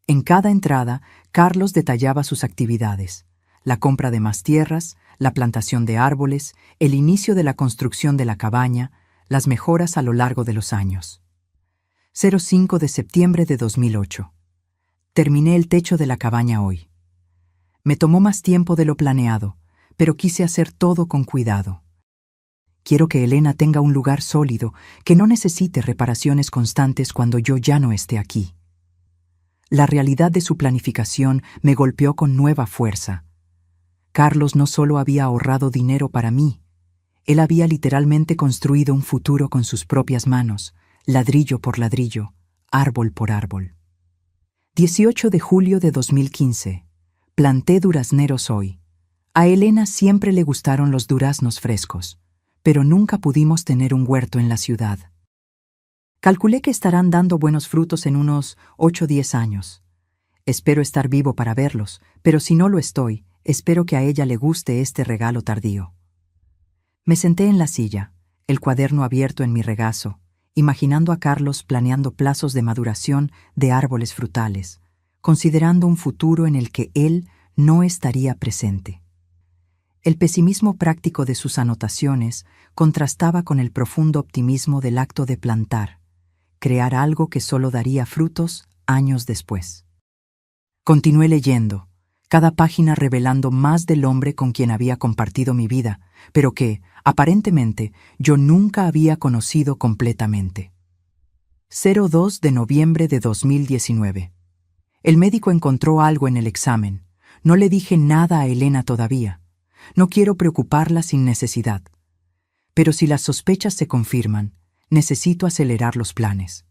En cada entrada, Carlos detallaba sus actividades: la compra de más tierras, la plantación de árboles, el inicio de la construcción de la cabaña, las mejoras a lo largo de los años. 05 de septiembre de 2008. Terminé el techo de la cabaña hoy. Me tomó más tiempo de lo planeado, pero quise hacer todo con cuidado. Quiero que Elena tenga un lugar sólido, que no necesite reparaciones constantes cuando yo ya no esté aquí. La realidad de su planificación me golpeó con nueva fuerza. Carlos no solo había ahorrado dinero para mí, él había literalmente construido un futuro con sus propias manos, ladrillo por ladrillo, árbol por árbol. 18 de julio de 2015. Planté durazneros hoy. A Elena siempre le gustaron los duraznos frescos, pero nunca pudimos tener un huerto en la ciudad. Calculé que estarán dando buenos frutos en unos 8 o 10 años. Espero estar vivo para verlos, pero si no lo estoy, espero que a ella le guste este regalo tardío. Me senté en la silla, el cuaderno abierto en mi regazo, imaginando a Carlos planeando plazos de maduración de árboles frutales, considerando un futuro en el que él no estaría presente. El pesimismo práctico de sus anotaciones contrastaba con el profundo optimismo del acto de plantar, crear algo que solo daría frutos años después. Continué leyendo, cada página revelando más del hombre con quien había compartido mi vida, pero que, aparentemente, yo nunca había conocido completamente. 02 de noviembre de 2019. El médico encontró algo en el examen. No le dije nada a Elena todavía. No quiero preocuparla sin necesidad. Pero si las sospechas se confirman, necesito acelerar los planes.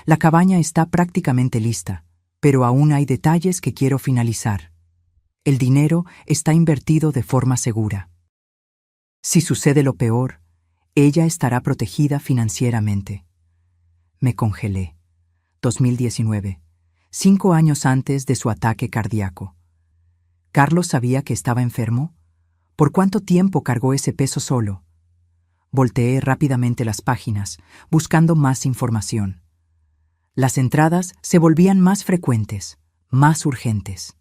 La cabaña está prácticamente lista, pero aún hay detalles que quiero finalizar. El dinero está invertido de forma segura. Si sucede lo peor, ella estará protegida financieramente. Me congelé. 2019, 5 años antes de su ataque cardíaco. ¿Carlos sabía que estaba enfermo? ¿Por cuánto tiempo cargó ese peso solo? Volteé rápidamente las páginas, buscando más información. Las entradas se volvían más frecuentes, más urgentes.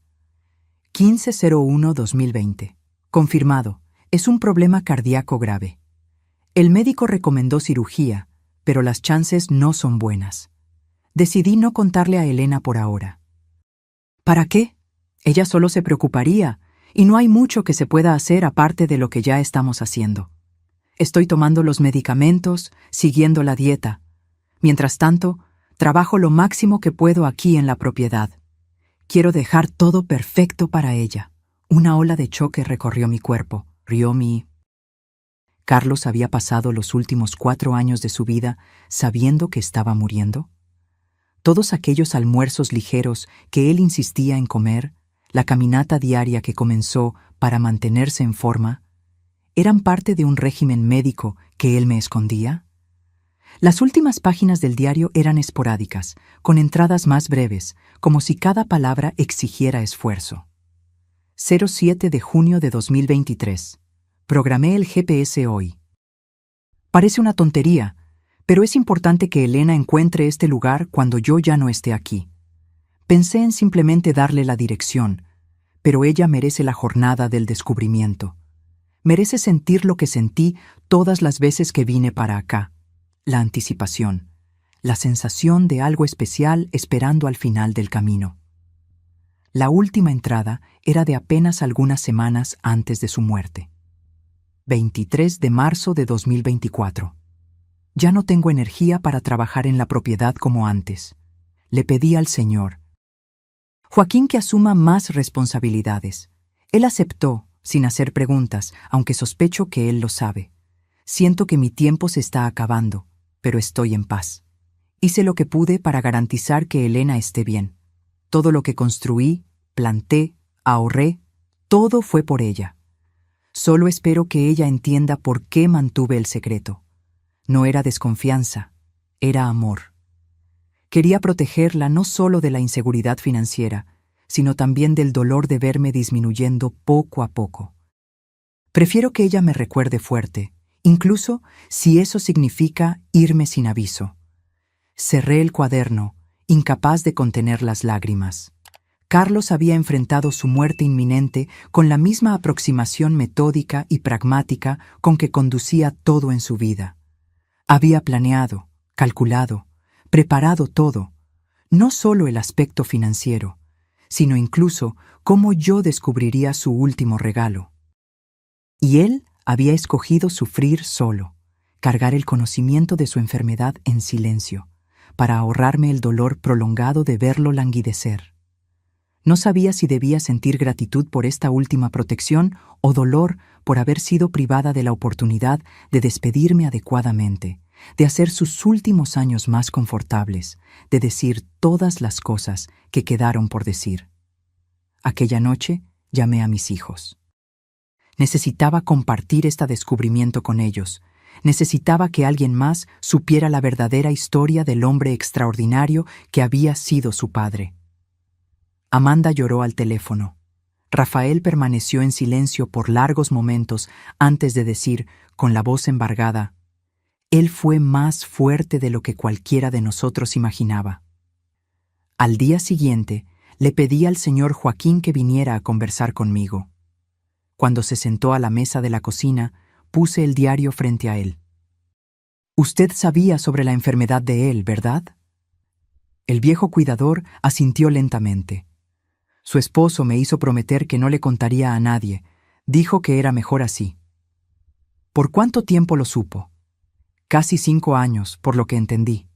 15/01/2020. Confirmado, es un problema cardíaco grave. El médico recomendó cirugía, pero las chances no son buenas. Decidí no contarle a Elena por ahora. ¿Para qué? Ella solo se preocuparía, y no hay mucho que se pueda hacer aparte de lo que ya estamos haciendo. Estoy tomando los medicamentos, siguiendo la dieta. Mientras tanto, trabajo lo máximo que puedo aquí en la propiedad. Quiero dejar todo perfecto para ella. Una ola de choque recorrió mi cuerpo, rió mi... ¿Carlos había pasado los últimos 4 años de su vida sabiendo que estaba muriendo? Todos aquellos almuerzos ligeros que él insistía en comer, la caminata diaria que comenzó para mantenerse en forma, ¿eran parte de un régimen médico que él me escondía? Las últimas páginas del diario eran esporádicas, con entradas más breves, como si cada palabra exigiera esfuerzo. 07 de junio de 2023. Programé el GPS hoy. Parece una tontería, pero es importante que Elena encuentre este lugar cuando yo ya no esté aquí. Pensé en simplemente darle la dirección, pero ella merece la jornada del descubrimiento. Merece sentir lo que sentí todas las veces que vine para acá. La anticipación, la sensación de algo especial esperando al final del camino. La última entrada era de apenas algunas semanas antes de su muerte. 23 de marzo de 2024. Ya no tengo energía para trabajar en la propiedad como antes. Le pedí al Señor, Joaquín, que asuma más responsabilidades. Él aceptó, sin hacer preguntas, aunque sospecho que él lo sabe. Siento que mi tiempo se está acabando, pero estoy en paz. Hice lo que pude para garantizar que Elena esté bien. Todo lo que construí, planté, ahorré, todo fue por ella. Solo espero que ella entienda por qué mantuve el secreto. No era desconfianza, era amor. Quería protegerla no solo de la inseguridad financiera, sino también del dolor de verme disminuyendo poco a poco. Prefiero que ella me recuerde fuerte, incluso si eso significa irme sin aviso. Cerré el cuaderno, incapaz de contener las lágrimas. Carlos había enfrentado su muerte inminente con la misma aproximación metódica y pragmática con que conducía todo en su vida. Había planeado, calculado, preparado todo, no solo el aspecto financiero, sino incluso cómo yo descubriría su último regalo. Y él había escogido sufrir solo, cargar el conocimiento de su enfermedad en silencio, para ahorrarme el dolor prolongado de verlo languidecer. No sabía si debía sentir gratitud por esta última protección o dolor por haber sido privada de la oportunidad de despedirme adecuadamente, de hacer sus últimos años más confortables, de decir todas las cosas que quedaron por decir. Aquella noche llamé a mis hijos. Necesitaba compartir este descubrimiento con ellos. Necesitaba que alguien más supiera la verdadera historia del hombre extraordinario que había sido su padre. Amanda lloró al teléfono. Rafael permaneció en silencio por largos momentos antes de decir, con la voz embargada, «Él fue más fuerte de lo que cualquiera de nosotros imaginaba». Al día siguiente, le pedí al señor Joaquín que viniera a conversar conmigo. Cuando se sentó a la mesa de la cocina, puse el diario frente a él. «Usted sabía sobre la enfermedad de él, ¿verdad?». El viejo cuidador asintió lentamente. Su esposo me hizo prometer que no le contaría a nadie. Dijo que era mejor así. ¿Por cuánto tiempo lo supo? Casi 5 años, por lo que entendí.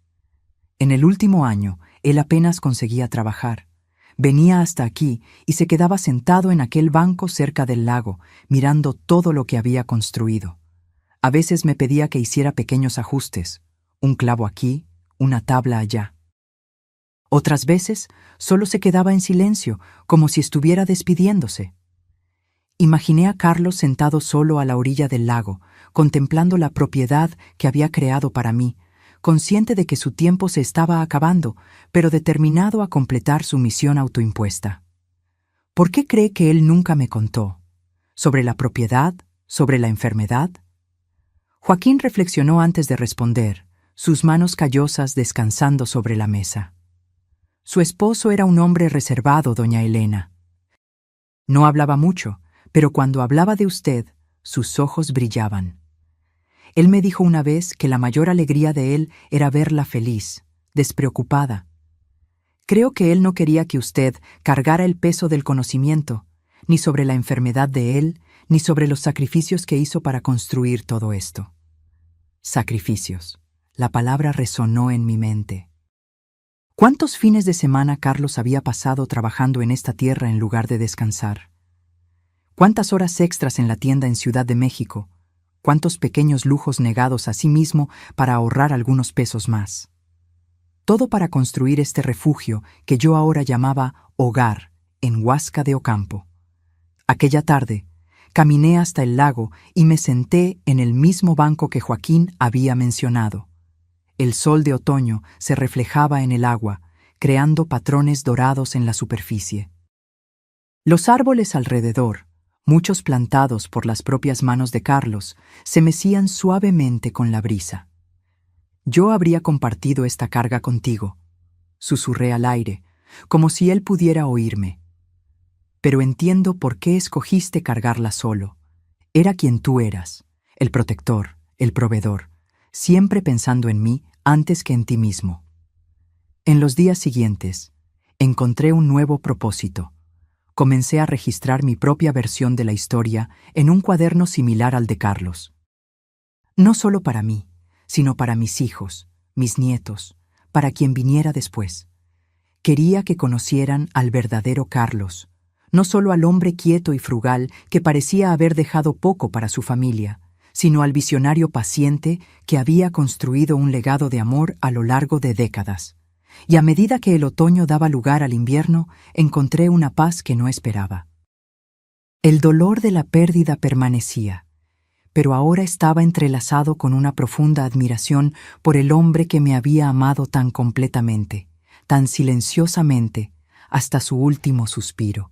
En el último año, él apenas conseguía trabajar. Venía hasta aquí y se quedaba sentado en aquel banco cerca del lago, mirando todo lo que había construido. A veces me pedía que hiciera pequeños ajustes, un clavo aquí, una tabla allá. Otras veces solo se quedaba en silencio, como si estuviera despidiéndose. Imaginé a Carlos sentado solo a la orilla del lago, contemplando la propiedad que había creado para mí, consciente de que su tiempo se estaba acabando, pero determinado a completar su misión autoimpuesta. ¿Por qué cree que él nunca me contó? ¿Sobre la propiedad? ¿Sobre la enfermedad? Joaquín reflexionó antes de responder, sus manos callosas descansando sobre la mesa. Su esposo era un hombre reservado, doña Elena. No hablaba mucho, pero cuando hablaba de usted, sus ojos brillaban. Él me dijo una vez que la mayor alegría de él era verla feliz, despreocupada. Creo que él no quería que usted cargara el peso del conocimiento, ni sobre la enfermedad de él, ni sobre los sacrificios que hizo para construir todo esto. Sacrificios. La palabra resonó en mi mente. ¿Cuántos fines de semana Carlos había pasado trabajando en esta tierra en lugar de descansar? ¿Cuántas horas extras en la tienda en Ciudad de México? ¿Cuántos pequeños lujos negados a sí mismo para ahorrar algunos pesos más? Todo para construir este refugio que yo ahora llamaba hogar en Huasca de Ocampo. Aquella tarde, caminé hasta el lago y me senté en el mismo banco que Joaquín había mencionado. El sol de otoño se reflejaba en el agua, creando patrones dorados en la superficie. Los árboles alrededor, muchos plantados por las propias manos de Carlos, se mecían suavemente con la brisa. Yo habría compartido esta carga contigo, susurré al aire, como si él pudiera oírme. Pero entiendo por qué escogiste cargarla solo. Era quien tú eras, el protector, el proveedor, siempre pensando en mí antes que en ti mismo. En los días siguientes, encontré un nuevo propósito. Comencé a registrar mi propia versión de la historia en un cuaderno similar al de Carlos. No solo para mí, sino para mis hijos, mis nietos, para quien viniera después. Quería que conocieran al verdadero Carlos, no solo al hombre quieto y frugal que parecía haber dejado poco para su familia, sino al visionario paciente que había construido un legado de amor a lo largo de décadas. Y a medida que el otoño daba lugar al invierno, encontré una paz que no esperaba. El dolor de la pérdida permanecía, pero ahora estaba entrelazado con una profunda admiración por el hombre que me había amado tan completamente, tan silenciosamente, hasta su último suspiro.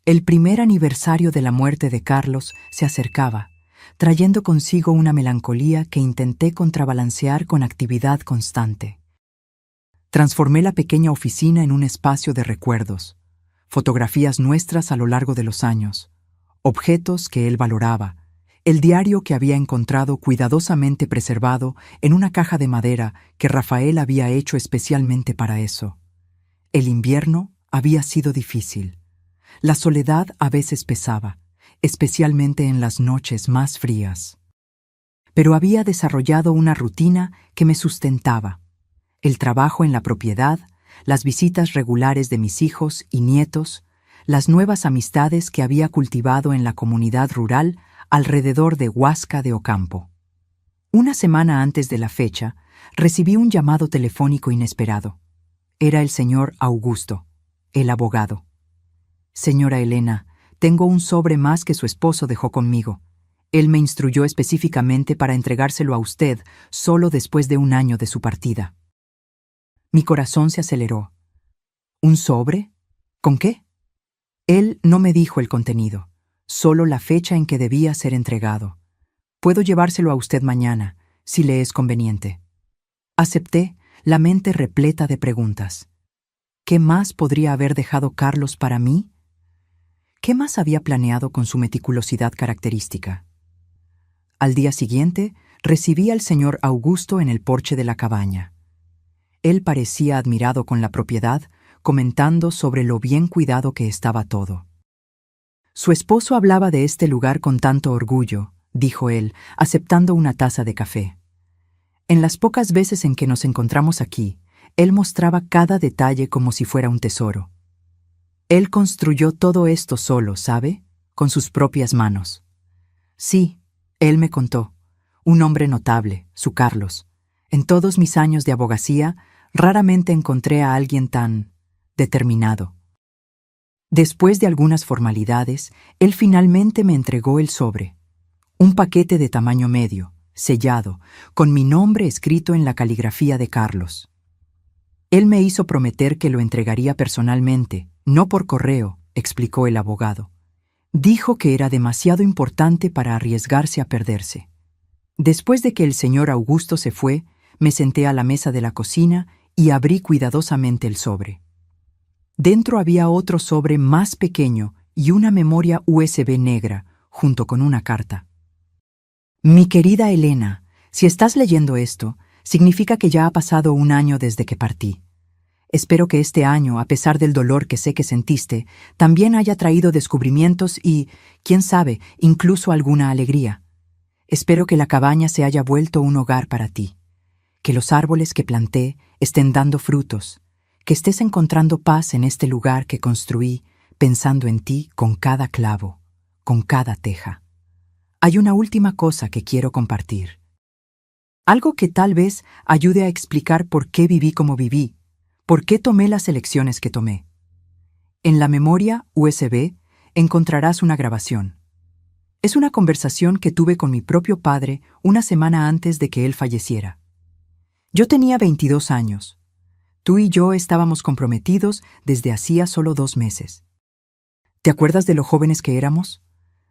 El primer aniversario de la muerte de Carlos se acercaba, trayendo consigo una melancolía que intenté contrabalancear con actividad constante. Transformé la pequeña oficina en un espacio de recuerdos, fotografías nuestras a lo largo de los años, objetos que él valoraba, el diario que había encontrado cuidadosamente preservado en una caja de madera que Rafael había hecho especialmente para eso. El invierno había sido difícil. La soledad a veces pesaba, especialmente en las noches más frías. Pero había desarrollado una rutina que me sustentaba. El trabajo en la propiedad, las visitas regulares de mis hijos y nietos, las nuevas amistades que había cultivado en la comunidad rural alrededor de Huasca de Ocampo. Una semana antes de la fecha, recibí un llamado telefónico inesperado. Era el señor Augusto, el abogado. Señora Elena, tengo un sobre más que su esposo dejó conmigo. Él me instruyó específicamente para entregárselo a usted solo después de un año de su partida. Mi corazón se aceleró. ¿Un sobre? ¿Con qué? Él no me dijo el contenido, solo la fecha en que debía ser entregado. Puedo llevárselo a usted mañana, si le es conveniente. Acepté, la mente repleta de preguntas. ¿Qué más podría haber dejado Carlos para mí? ¿Qué más había planeado con su meticulosidad característica? Al día siguiente, recibí al señor Augusto en el porche de la cabaña. Él parecía admirado con la propiedad, comentando sobre lo bien cuidado que estaba todo. Su esposo hablaba de este lugar con tanto orgullo, dijo él, aceptando una taza de café. En las pocas veces en que nos encontramos aquí, él mostraba cada detalle como si fuera un tesoro. Él construyó todo esto solo, ¿sabe? Con sus propias manos. Sí, él me contó. Un hombre notable, su Carlos. En todos mis años de abogacía, raramente encontré a alguien tan determinado. Después de algunas formalidades, él finalmente me entregó el sobre. Un paquete de tamaño medio, sellado, con mi nombre escrito en la caligrafía de Carlos. Él me hizo prometer que lo entregaría personalmente, no por correo, explicó el abogado. Dijo que era demasiado importante para arriesgarse a perderse. Después de que el señor Augusto se fue, me senté a la mesa de la cocina y abrí cuidadosamente el sobre. Dentro había otro sobre más pequeño y una memoria USB negra, junto con una carta. Mi querida Elena, si estás leyendo esto, significa que ya ha pasado un año desde que partí. Espero que este año, a pesar del dolor que sé que sentiste, también haya traído descubrimientos y, quién sabe, incluso alguna alegría. Espero que la cabaña se haya vuelto un hogar para ti, que los árboles que planté estén dando frutos, que estés encontrando paz en este lugar que construí, pensando en ti con cada clavo, con cada teja. Hay una última cosa que quiero compartir. Algo que tal vez ayude a explicar por qué viví como viví, por qué tomé las elecciones que tomé. En la memoria USB encontrarás una grabación. Es una conversación que tuve con mi propio padre una semana antes de que él falleciera. Yo tenía 22 años. Tú y yo estábamos comprometidos desde hacía solo 2 meses. ¿Te acuerdas de lo jóvenes que éramos?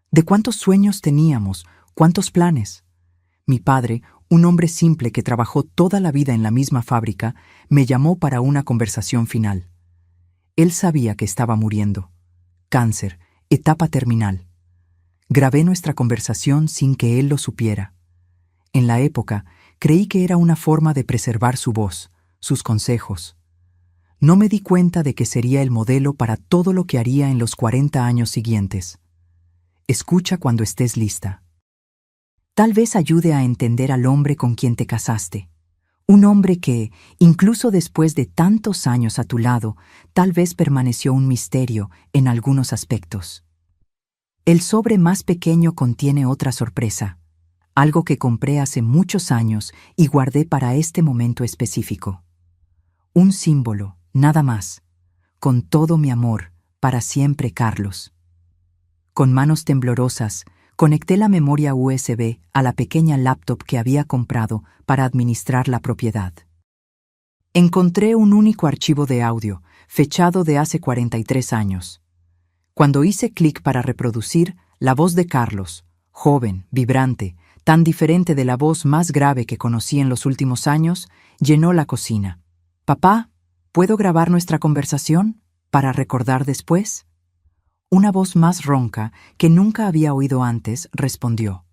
¿De cuántos sueños teníamos? ¿Cuántos planes? Mi padre, un hombre simple que trabajó toda la vida en la misma fábrica, me llamó para una conversación final. Él sabía que estaba muriendo. Cáncer, etapa terminal. Grabé nuestra conversación sin que él lo supiera. En la época, creí que era una forma de preservar su voz, sus consejos. No me di cuenta de que sería el modelo para todo lo que haría en los 40 años siguientes. Escucha cuando estés lista. Tal vez ayude a entender al hombre con quien te casaste. Un hombre que, incluso después de tantos años a tu lado, tal vez permaneció un misterio en algunos aspectos. El sobre más pequeño contiene otra sorpresa, algo que compré hace muchos años y guardé para este momento específico. Un símbolo, nada más. Con todo mi amor, para siempre, Carlos. Con manos temblorosas, conecté la memoria USB a la pequeña laptop que había comprado para administrar la propiedad. Encontré un único archivo de audio, fechado de hace 43 años. Cuando hice clic para reproducir, la voz de Carlos, joven, vibrante, tan diferente de la voz más grave que conocí en los últimos años, llenó la cocina. «Papá, ¿puedo grabar nuestra conversación para recordar después?» Una voz más ronca, que nunca había oído antes, respondió.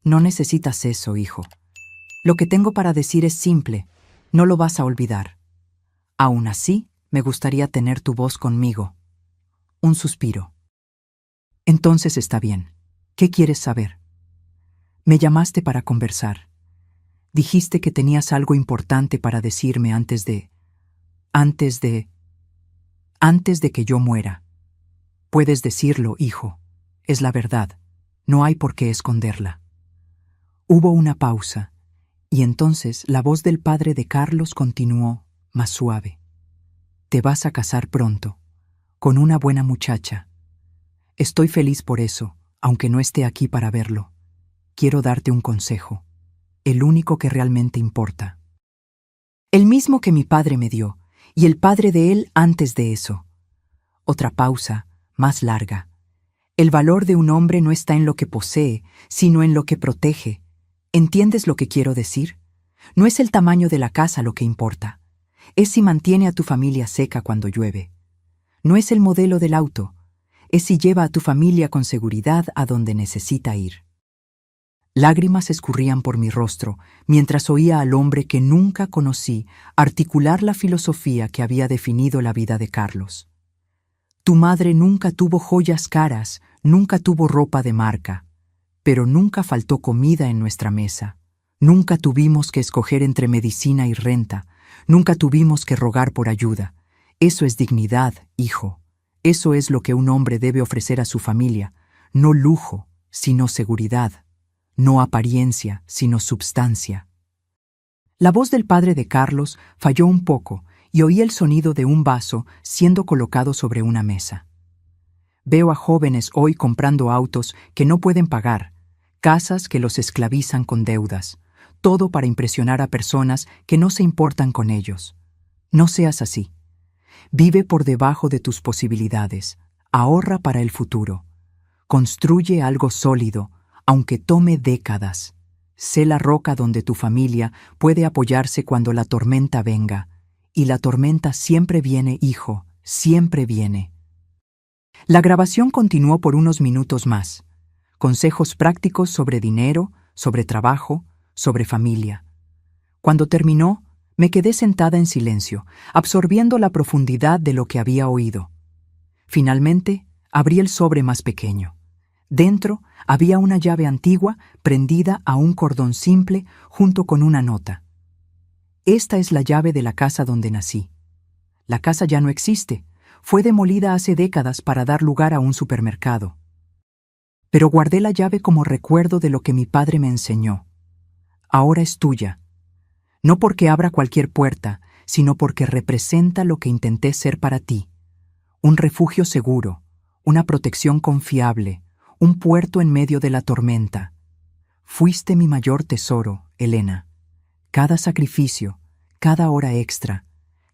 «No necesitas eso, hijo. Lo que tengo para decir es simple. No lo vas a olvidar. Aún así, me gustaría tener tu voz conmigo». Un suspiro. «Entonces está bien. ¿Qué quieres saber?» «Me llamaste para conversar. Dijiste que tenías algo importante para decirme antes antes de que yo muera. Puedes decirlo, hijo. Es la verdad. No hay por qué esconderla. Hubo una pausa, y entonces la voz del padre de Carlos continuó, más suave. Te vas a casar pronto, con una buena muchacha. Estoy feliz por eso, aunque no esté aquí para verlo. Quiero darte un consejo, el único que realmente importa. El mismo que mi padre me dio, y el padre de él antes de eso. Otra pausa, más larga. El valor de un hombre no está en lo que posee, sino en lo que protege. ¿Entiendes lo que quiero decir? No es el tamaño de la casa lo que importa. Es si mantiene a tu familia seca cuando llueve. No es el modelo del auto. Es si lleva a tu familia con seguridad a donde necesita ir. Lágrimas escurrían por mi rostro mientras oía al hombre que nunca conocí articular la filosofía que había definido la vida de Carlos. Tu madre nunca tuvo joyas caras, nunca tuvo ropa de marca, pero nunca faltó comida en nuestra mesa. Nunca tuvimos que escoger entre medicina y renta, nunca tuvimos que rogar por ayuda. Eso es dignidad, hijo. Eso es lo que un hombre debe ofrecer a su familia, no lujo, sino seguridad, no apariencia, sino substancia. La voz del padre de Carlos falló un poco y oí el sonido de un vaso siendo colocado sobre una mesa. Veo a jóvenes hoy comprando autos que no pueden pagar, casas que los esclavizan con deudas, todo para impresionar a personas que no se importan con ellos. No seas así. Vive por debajo de tus posibilidades, ahorra para el futuro. Construye algo sólido, aunque tome décadas. Sé la roca donde tu familia puede apoyarse cuando la tormenta venga. Y la tormenta siempre viene, hijo, siempre viene. La grabación continuó por unos minutos más. Consejos prácticos sobre dinero, sobre trabajo, sobre familia. Cuando terminó, me quedé sentada en silencio, absorbiendo la profundidad de lo que había oído. Finalmente, abrí el sobre más pequeño. Dentro había una llave antigua prendida a un cordón simple junto con una nota. Esta es la llave de la casa donde nací. La casa ya no existe. Fue demolida hace décadas para dar lugar a un supermercado. Pero guardé la llave como recuerdo de lo que mi padre me enseñó. Ahora es tuya. No porque abra cualquier puerta, sino porque representa lo que intenté ser para ti. Un refugio seguro, una protección confiable, un puerto en medio de la tormenta. Fuiste mi mayor tesoro, Elena. Cada sacrificio, cada hora extra,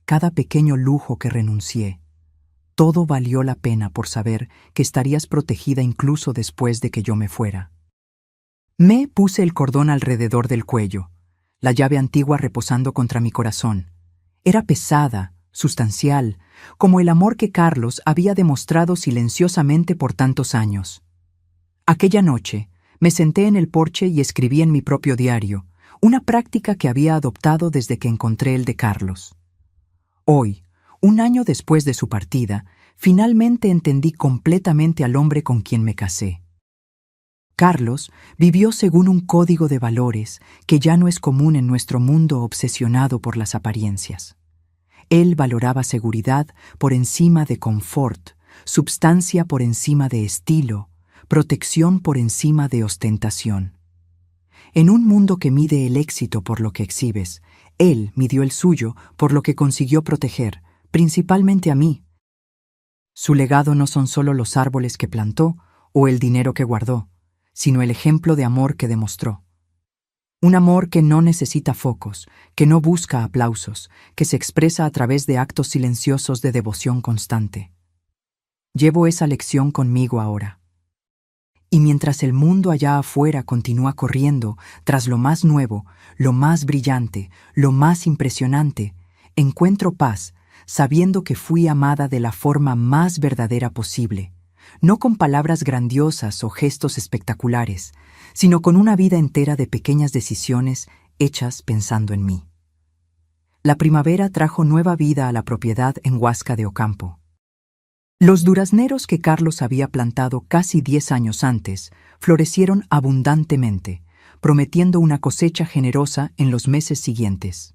cada pequeño lujo que renuncié, todo valió la pena por saber que estarías protegida incluso después de que yo me fuera. Me puse el cordón alrededor del cuello, la llave antigua reposando contra mi corazón. Era pesada, sustancial, como el amor que Carlos había demostrado silenciosamente por tantos años. Aquella noche, me senté en el porche y escribí en mi propio diario, una práctica que había adoptado desde que encontré el de Carlos. Hoy, un año después de su partida, finalmente entendí completamente al hombre con quien me casé. Carlos vivió según un código de valores que ya no es común en nuestro mundo obsesionado por las apariencias. Él valoraba seguridad por encima de confort, substancia por encima de estilo, protección por encima de ostentación. En un mundo que mide el éxito por lo que exhibes, él midió el suyo por lo que consiguió proteger, principalmente a mí. Su legado no son solo los árboles que plantó o el dinero que guardó, sino el ejemplo de amor que demostró. Un amor que no necesita focos, que no busca aplausos, que se expresa a través de actos silenciosos de devoción constante. Llevo esa lección conmigo ahora. Y mientras el mundo allá afuera continúa corriendo tras lo más nuevo, lo más brillante, lo más impresionante, encuentro paz sabiendo que fui amada de la forma más verdadera posible, no con palabras grandiosas o gestos espectaculares, sino con una vida entera de pequeñas decisiones hechas pensando en mí. La primavera trajo nueva vida a la propiedad en Huasca de Ocampo. Los durazneros que Carlos había plantado casi 10 años antes florecieron abundantemente, prometiendo una cosecha generosa en los meses siguientes.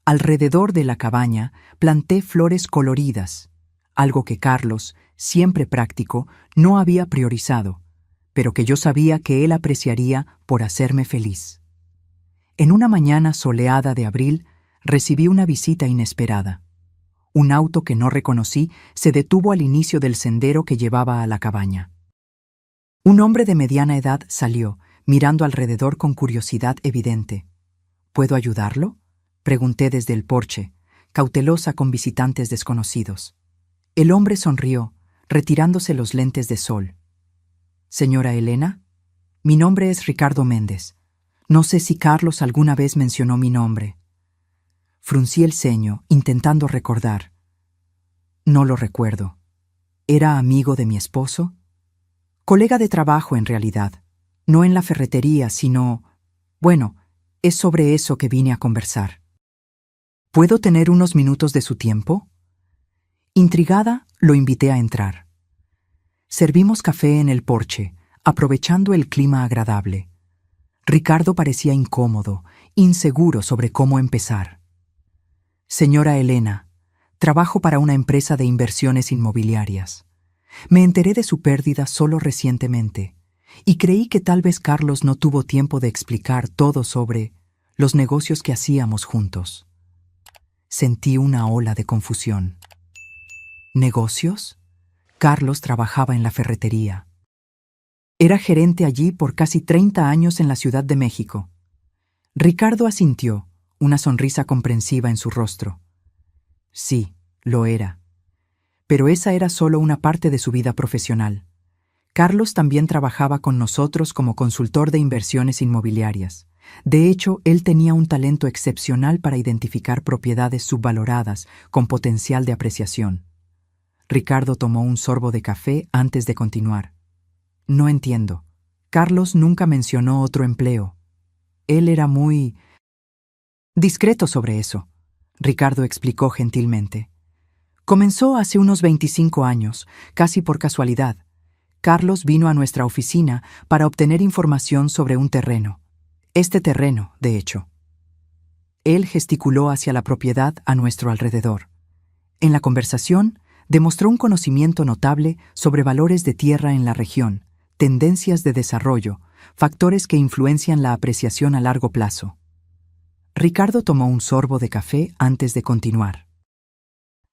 Alrededor de la cabaña planté flores coloridas, algo que Carlos, siempre práctico, no había priorizado, pero que yo sabía que él apreciaría por hacerme feliz. En una mañana soleada de abril, recibí una visita inesperada. Un auto que no reconocí se detuvo al inicio del sendero que llevaba a la cabaña. Un hombre de mediana edad salió, mirando alrededor con curiosidad evidente. ¿Puedo ayudarlo?, pregunté desde el porche, cautelosa con visitantes desconocidos. El hombre sonrió, retirándose los lentes de sol. «Señora Elena, mi nombre es Ricardo Méndez. No sé si Carlos alguna vez mencionó mi nombre». Fruncí el ceño, intentando recordar. No lo recuerdo. ¿Era amigo de mi esposo? Colega de trabajo, en realidad. No en la ferretería, sino... Bueno, es sobre eso que vine a conversar. ¿Puedo tener unos minutos de su tiempo? Intrigada, lo invité a entrar. Servimos café en el porche, aprovechando el clima agradable. Ricardo parecía incómodo, inseguro sobre cómo empezar. «Señora Elena, trabajo para una empresa de inversiones inmobiliarias. Me enteré de su pérdida solo recientemente y creí que tal vez Carlos no tuvo tiempo de explicar todo sobre los negocios que hacíamos juntos». Sentí una ola de confusión. ¿Negocios? Carlos trabajaba en la ferretería. Era gerente allí por casi 30 años en la Ciudad de México. Ricardo asintió, una sonrisa comprensiva en su rostro. Sí, lo era. Pero esa era solo una parte de su vida profesional. Carlos también trabajaba con nosotros como consultor de inversiones inmobiliarias. De hecho, él tenía un talento excepcional para identificar propiedades subvaloradas con potencial de apreciación. Ricardo tomó un sorbo de café antes de continuar. No entiendo. Carlos nunca mencionó otro empleo. Él era muy discreto sobre eso, Ricardo explicó gentilmente. Comenzó hace unos 25 años, casi por casualidad. Carlos vino a nuestra oficina para obtener información sobre un terreno. Este terreno, de hecho. Él gesticuló hacia la propiedad a nuestro alrededor. En la conversación, demostró un conocimiento notable sobre valores de tierra en la región, tendencias de desarrollo, factores que influencian la apreciación a largo plazo. Ricardo tomó un sorbo de café antes de continuar.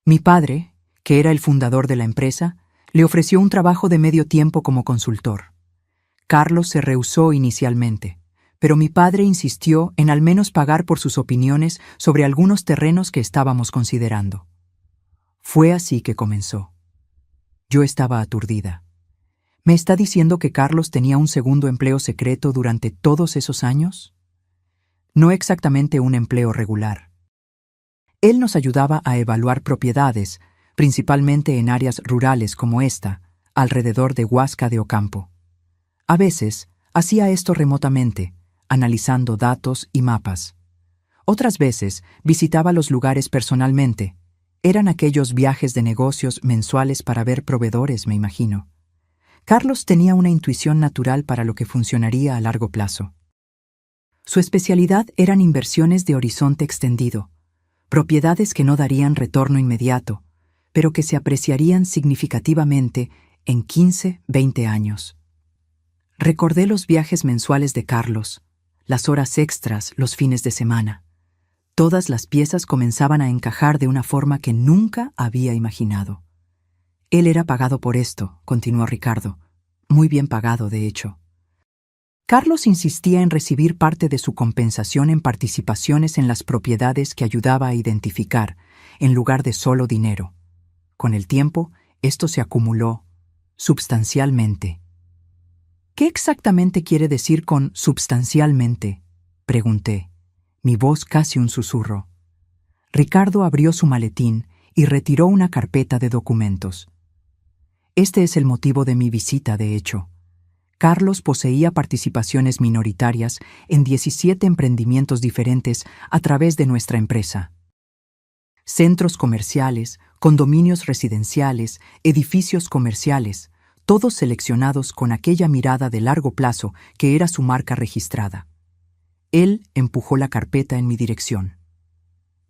Mi padre, que era el fundador de la empresa, le ofreció un trabajo de medio tiempo como consultor. Carlos se rehusó inicialmente, pero mi padre insistió en al menos pagar por sus opiniones sobre algunos terrenos que estábamos considerando. Fue así que comenzó. Yo estaba aturdida. ¿Me está diciendo que Carlos tenía un segundo empleo secreto durante todos esos años? No exactamente un empleo regular. Él nos ayudaba a evaluar propiedades, principalmente en áreas rurales como esta, alrededor de Huasca de Ocampo. A veces, hacía esto remotamente, analizando datos y mapas. Otras veces, visitaba los lugares personalmente. Eran aquellos viajes de negocios mensuales para ver proveedores, me imagino. Carlos tenía una intuición natural para lo que funcionaría a largo plazo. Su especialidad eran inversiones de horizonte extendido, propiedades que no darían retorno inmediato, pero que se apreciarían significativamente en 15, 20 años. Recordé los viajes mensuales de Carlos, las horas extras los fines de semana. Todas las piezas comenzaban a encajar de una forma que nunca había imaginado. Él era pagado por esto, continuó Ricardo. Muy bien pagado, de hecho. Carlos insistía en recibir parte de su compensación en participaciones en las propiedades que ayudaba a identificar, en lugar de solo dinero. Con el tiempo, esto se acumuló substancialmente. ¿Qué exactamente quiere decir con substancialmente?, pregunté, mi voz casi un susurro. Ricardo abrió su maletín y retiró una carpeta de documentos. Este es el motivo de mi visita, de hecho. Carlos poseía participaciones minoritarias en 17 emprendimientos diferentes a través de nuestra empresa. Centros comerciales, condominios residenciales, edificios comerciales, todos seleccionados con aquella mirada de largo plazo que era su marca registrada. Él empujó la carpeta en mi dirección.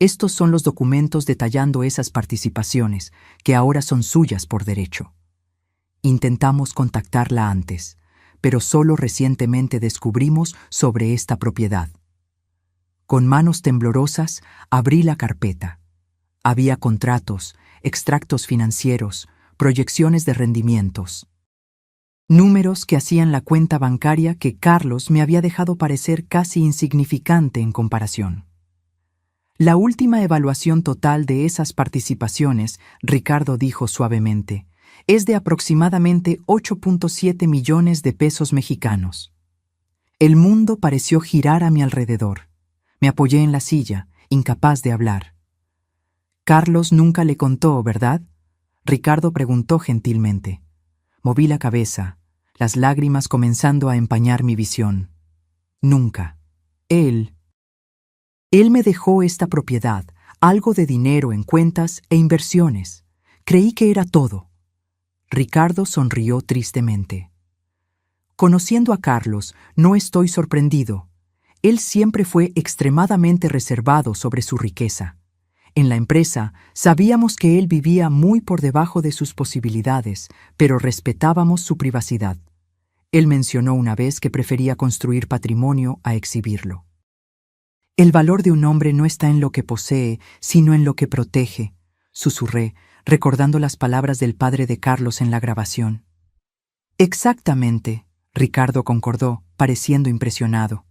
Estos son los documentos detallando esas participaciones, que ahora son suyas por derecho. Intentamos contactarla antes, pero solo recientemente descubrimos sobre esta propiedad. Con manos temblorosas, abrí la carpeta. Había contratos, extractos financieros, proyecciones de rendimientos. Números que hacían la cuenta bancaria que Carlos me había dejado parecer casi insignificante en comparación. La última evaluación total de esas participaciones, Ricardo dijo suavemente, es de aproximadamente 8.7 millones de pesos mexicanos. El mundo pareció girar a mi alrededor. Me apoyé en la silla, incapaz de hablar. Carlos nunca le contó, ¿verdad? Ricardo preguntó gentilmente. Moví la cabeza, las lágrimas comenzando a empañar mi visión. Nunca. Él me dejó esta propiedad, algo de dinero en cuentas e inversiones. Creí que era todo. Ricardo sonrió tristemente. Conociendo a Carlos, no estoy sorprendido. Él siempre fue extremadamente reservado sobre su riqueza. En la empresa, sabíamos que él vivía muy por debajo de sus posibilidades, pero respetábamos su privacidad. Él mencionó una vez que prefería construir patrimonio a exhibirlo. El valor de un hombre no está en lo que posee, sino en lo que protege, susurré, recordando las palabras del padre de Carlos en la grabación. Exactamente, Ricardo concordó, pareciendo impresionado.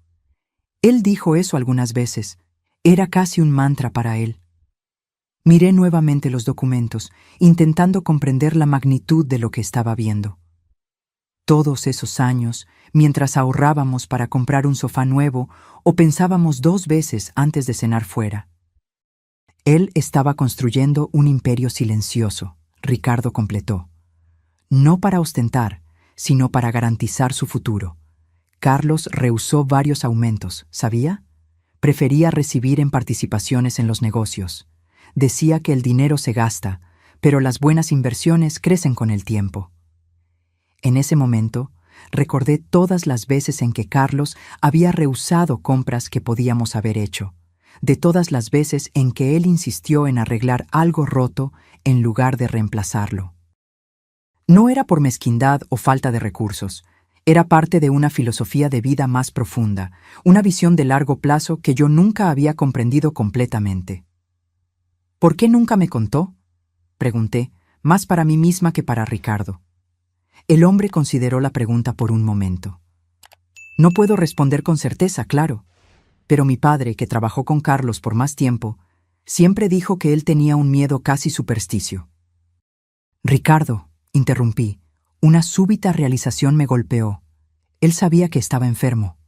Él dijo eso algunas veces. Era casi un mantra para él. Miré nuevamente los documentos, intentando comprender la magnitud de lo que estaba viendo. Todos esos años, mientras ahorrábamos para comprar un sofá nuevo o pensábamos 2 veces antes de cenar fuera. Él estaba construyendo un imperio silencioso, Ricardo completó. No para ostentar, sino para garantizar su futuro. Carlos rehusó varios aumentos, ¿sabía? Prefería recibir en participaciones en los negocios. Decía que el dinero se gasta, pero las buenas inversiones crecen con el tiempo. En ese momento, recordé todas las veces en que Carlos había rehusado compras que podíamos haber hecho, de todas las veces en que él insistió en arreglar algo roto en lugar de reemplazarlo. No era por mezquindad o falta de recursos, era parte de una filosofía de vida más profunda, una visión de largo plazo que yo nunca había comprendido completamente. ¿Por qué nunca me contó?, pregunté, más para mí misma que para Ricardo. El hombre consideró la pregunta por un momento. No puedo responder con certeza, claro, pero mi padre, que trabajó con Carlos por más tiempo, siempre dijo que él tenía un miedo casi supersticio. Ricardo, interrumpí, una súbita realización me golpeó. Él sabía que estaba enfermo.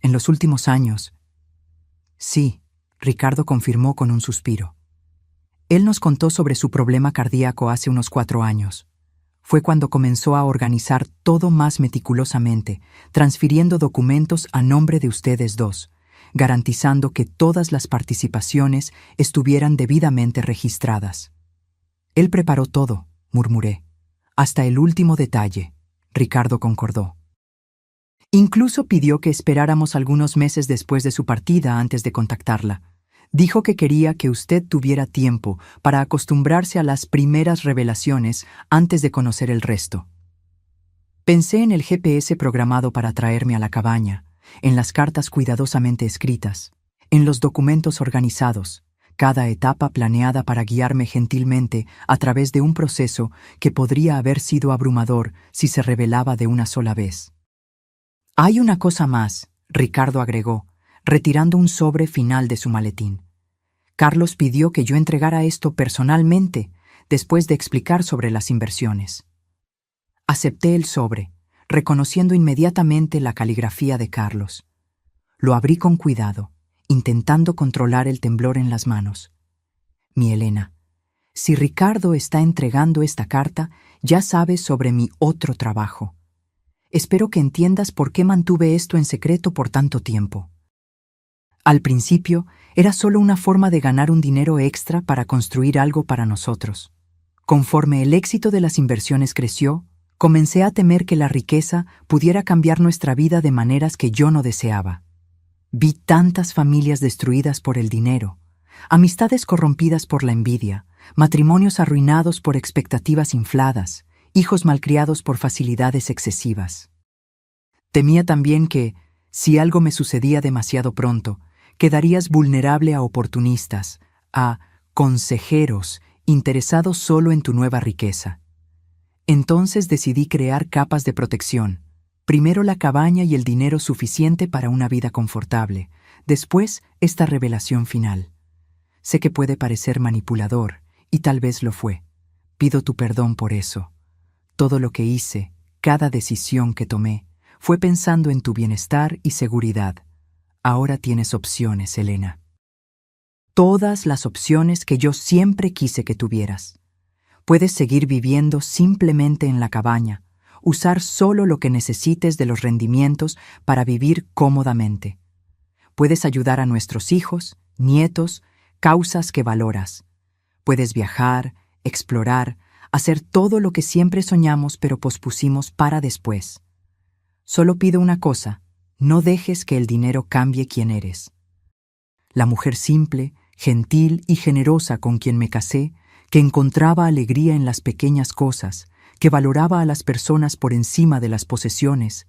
En los últimos años. Sí, Ricardo confirmó con un suspiro. Él nos contó sobre su problema cardíaco hace unos 4 años. Fue cuando comenzó a organizar todo más meticulosamente, transfiriendo documentos a nombre de ustedes dos, garantizando que todas las participaciones estuvieran debidamente registradas. Él preparó todo, murmuré. Hasta el último detalle, Ricardo concordó. Incluso pidió que esperáramos algunos meses después de su partida antes de contactarla. Dijo que quería que usted tuviera tiempo para acostumbrarse a las primeras revelaciones antes de conocer el resto. Pensé en el GPS programado para traerme a la cabaña, en las cartas cuidadosamente escritas, en los documentos organizados, cada etapa planeada para guiarme gentilmente a través de un proceso que podría haber sido abrumador si se revelaba de una sola vez. Hay una cosa más, Ricardo agregó, retirando un sobre final de su maletín. Carlos pidió que yo entregara esto personalmente, después de explicar sobre las inversiones. Acepté el sobre, reconociendo inmediatamente la caligrafía de Carlos. Lo abrí con cuidado, intentando controlar el temblor en las manos. Mi Elena, si Ricardo está entregando esta carta, ya sabes sobre mi otro trabajo. Espero que entiendas por qué mantuve esto en secreto por tanto tiempo. Al principio, era solo una forma de ganar un dinero extra para construir algo para nosotros. Conforme el éxito de las inversiones creció, comencé a temer que la riqueza pudiera cambiar nuestra vida de maneras que yo no deseaba. Vi tantas familias destruidas por el dinero, amistades corrompidas por la envidia, matrimonios arruinados por expectativas infladas, hijos malcriados por facilidades excesivas. Temía también que, si algo me sucedía demasiado pronto, quedarías vulnerable a oportunistas, a consejeros interesados solo en tu nueva riqueza. Entonces decidí crear capas de protección. Primero la cabaña y el dinero suficiente para una vida confortable, después esta revelación final. Sé que puede parecer manipulador, y tal vez lo fue. Pido tu perdón por eso. Todo lo que hice, cada decisión que tomé, fue pensando en tu bienestar y seguridad. Ahora tienes opciones, Elena. Todas las opciones que yo siempre quise que tuvieras. Puedes seguir viviendo simplemente en la cabaña, usar solo lo que necesites de los rendimientos para vivir cómodamente. Puedes ayudar a nuestros hijos, nietos, causas que valoras. Puedes viajar, explorar, hacer todo lo que siempre soñamos pero pospusimos para después. Solo pido una cosa, no dejes que el dinero cambie quién eres. La mujer simple, gentil y generosa con quien me casé, que encontraba alegría en las pequeñas cosas, que valoraba a las personas por encima de las posesiones.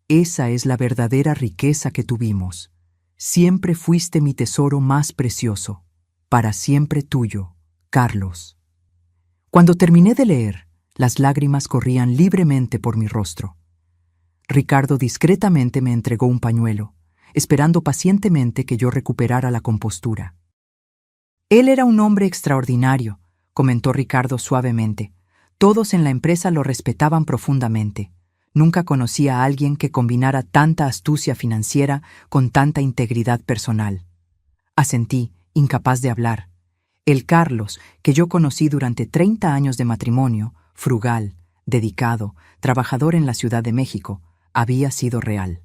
Esa es la verdadera riqueza que tuvimos. Siempre fuiste mi tesoro más precioso. Para siempre tuyo, Carlos. Cuando terminé de leer, las lágrimas corrían libremente por mi rostro. Ricardo discretamente me entregó un pañuelo, esperando pacientemente que yo recuperara la compostura. Él era un hombre extraordinario, comentó Ricardo suavemente. Todos en la empresa lo respetaban profundamente. Nunca conocí a alguien que combinara tanta astucia financiera con tanta integridad personal. Asentí, incapaz de hablar. El Carlos, que yo conocí durante 30 años de matrimonio, frugal, dedicado, trabajador en la Ciudad de México, había sido real.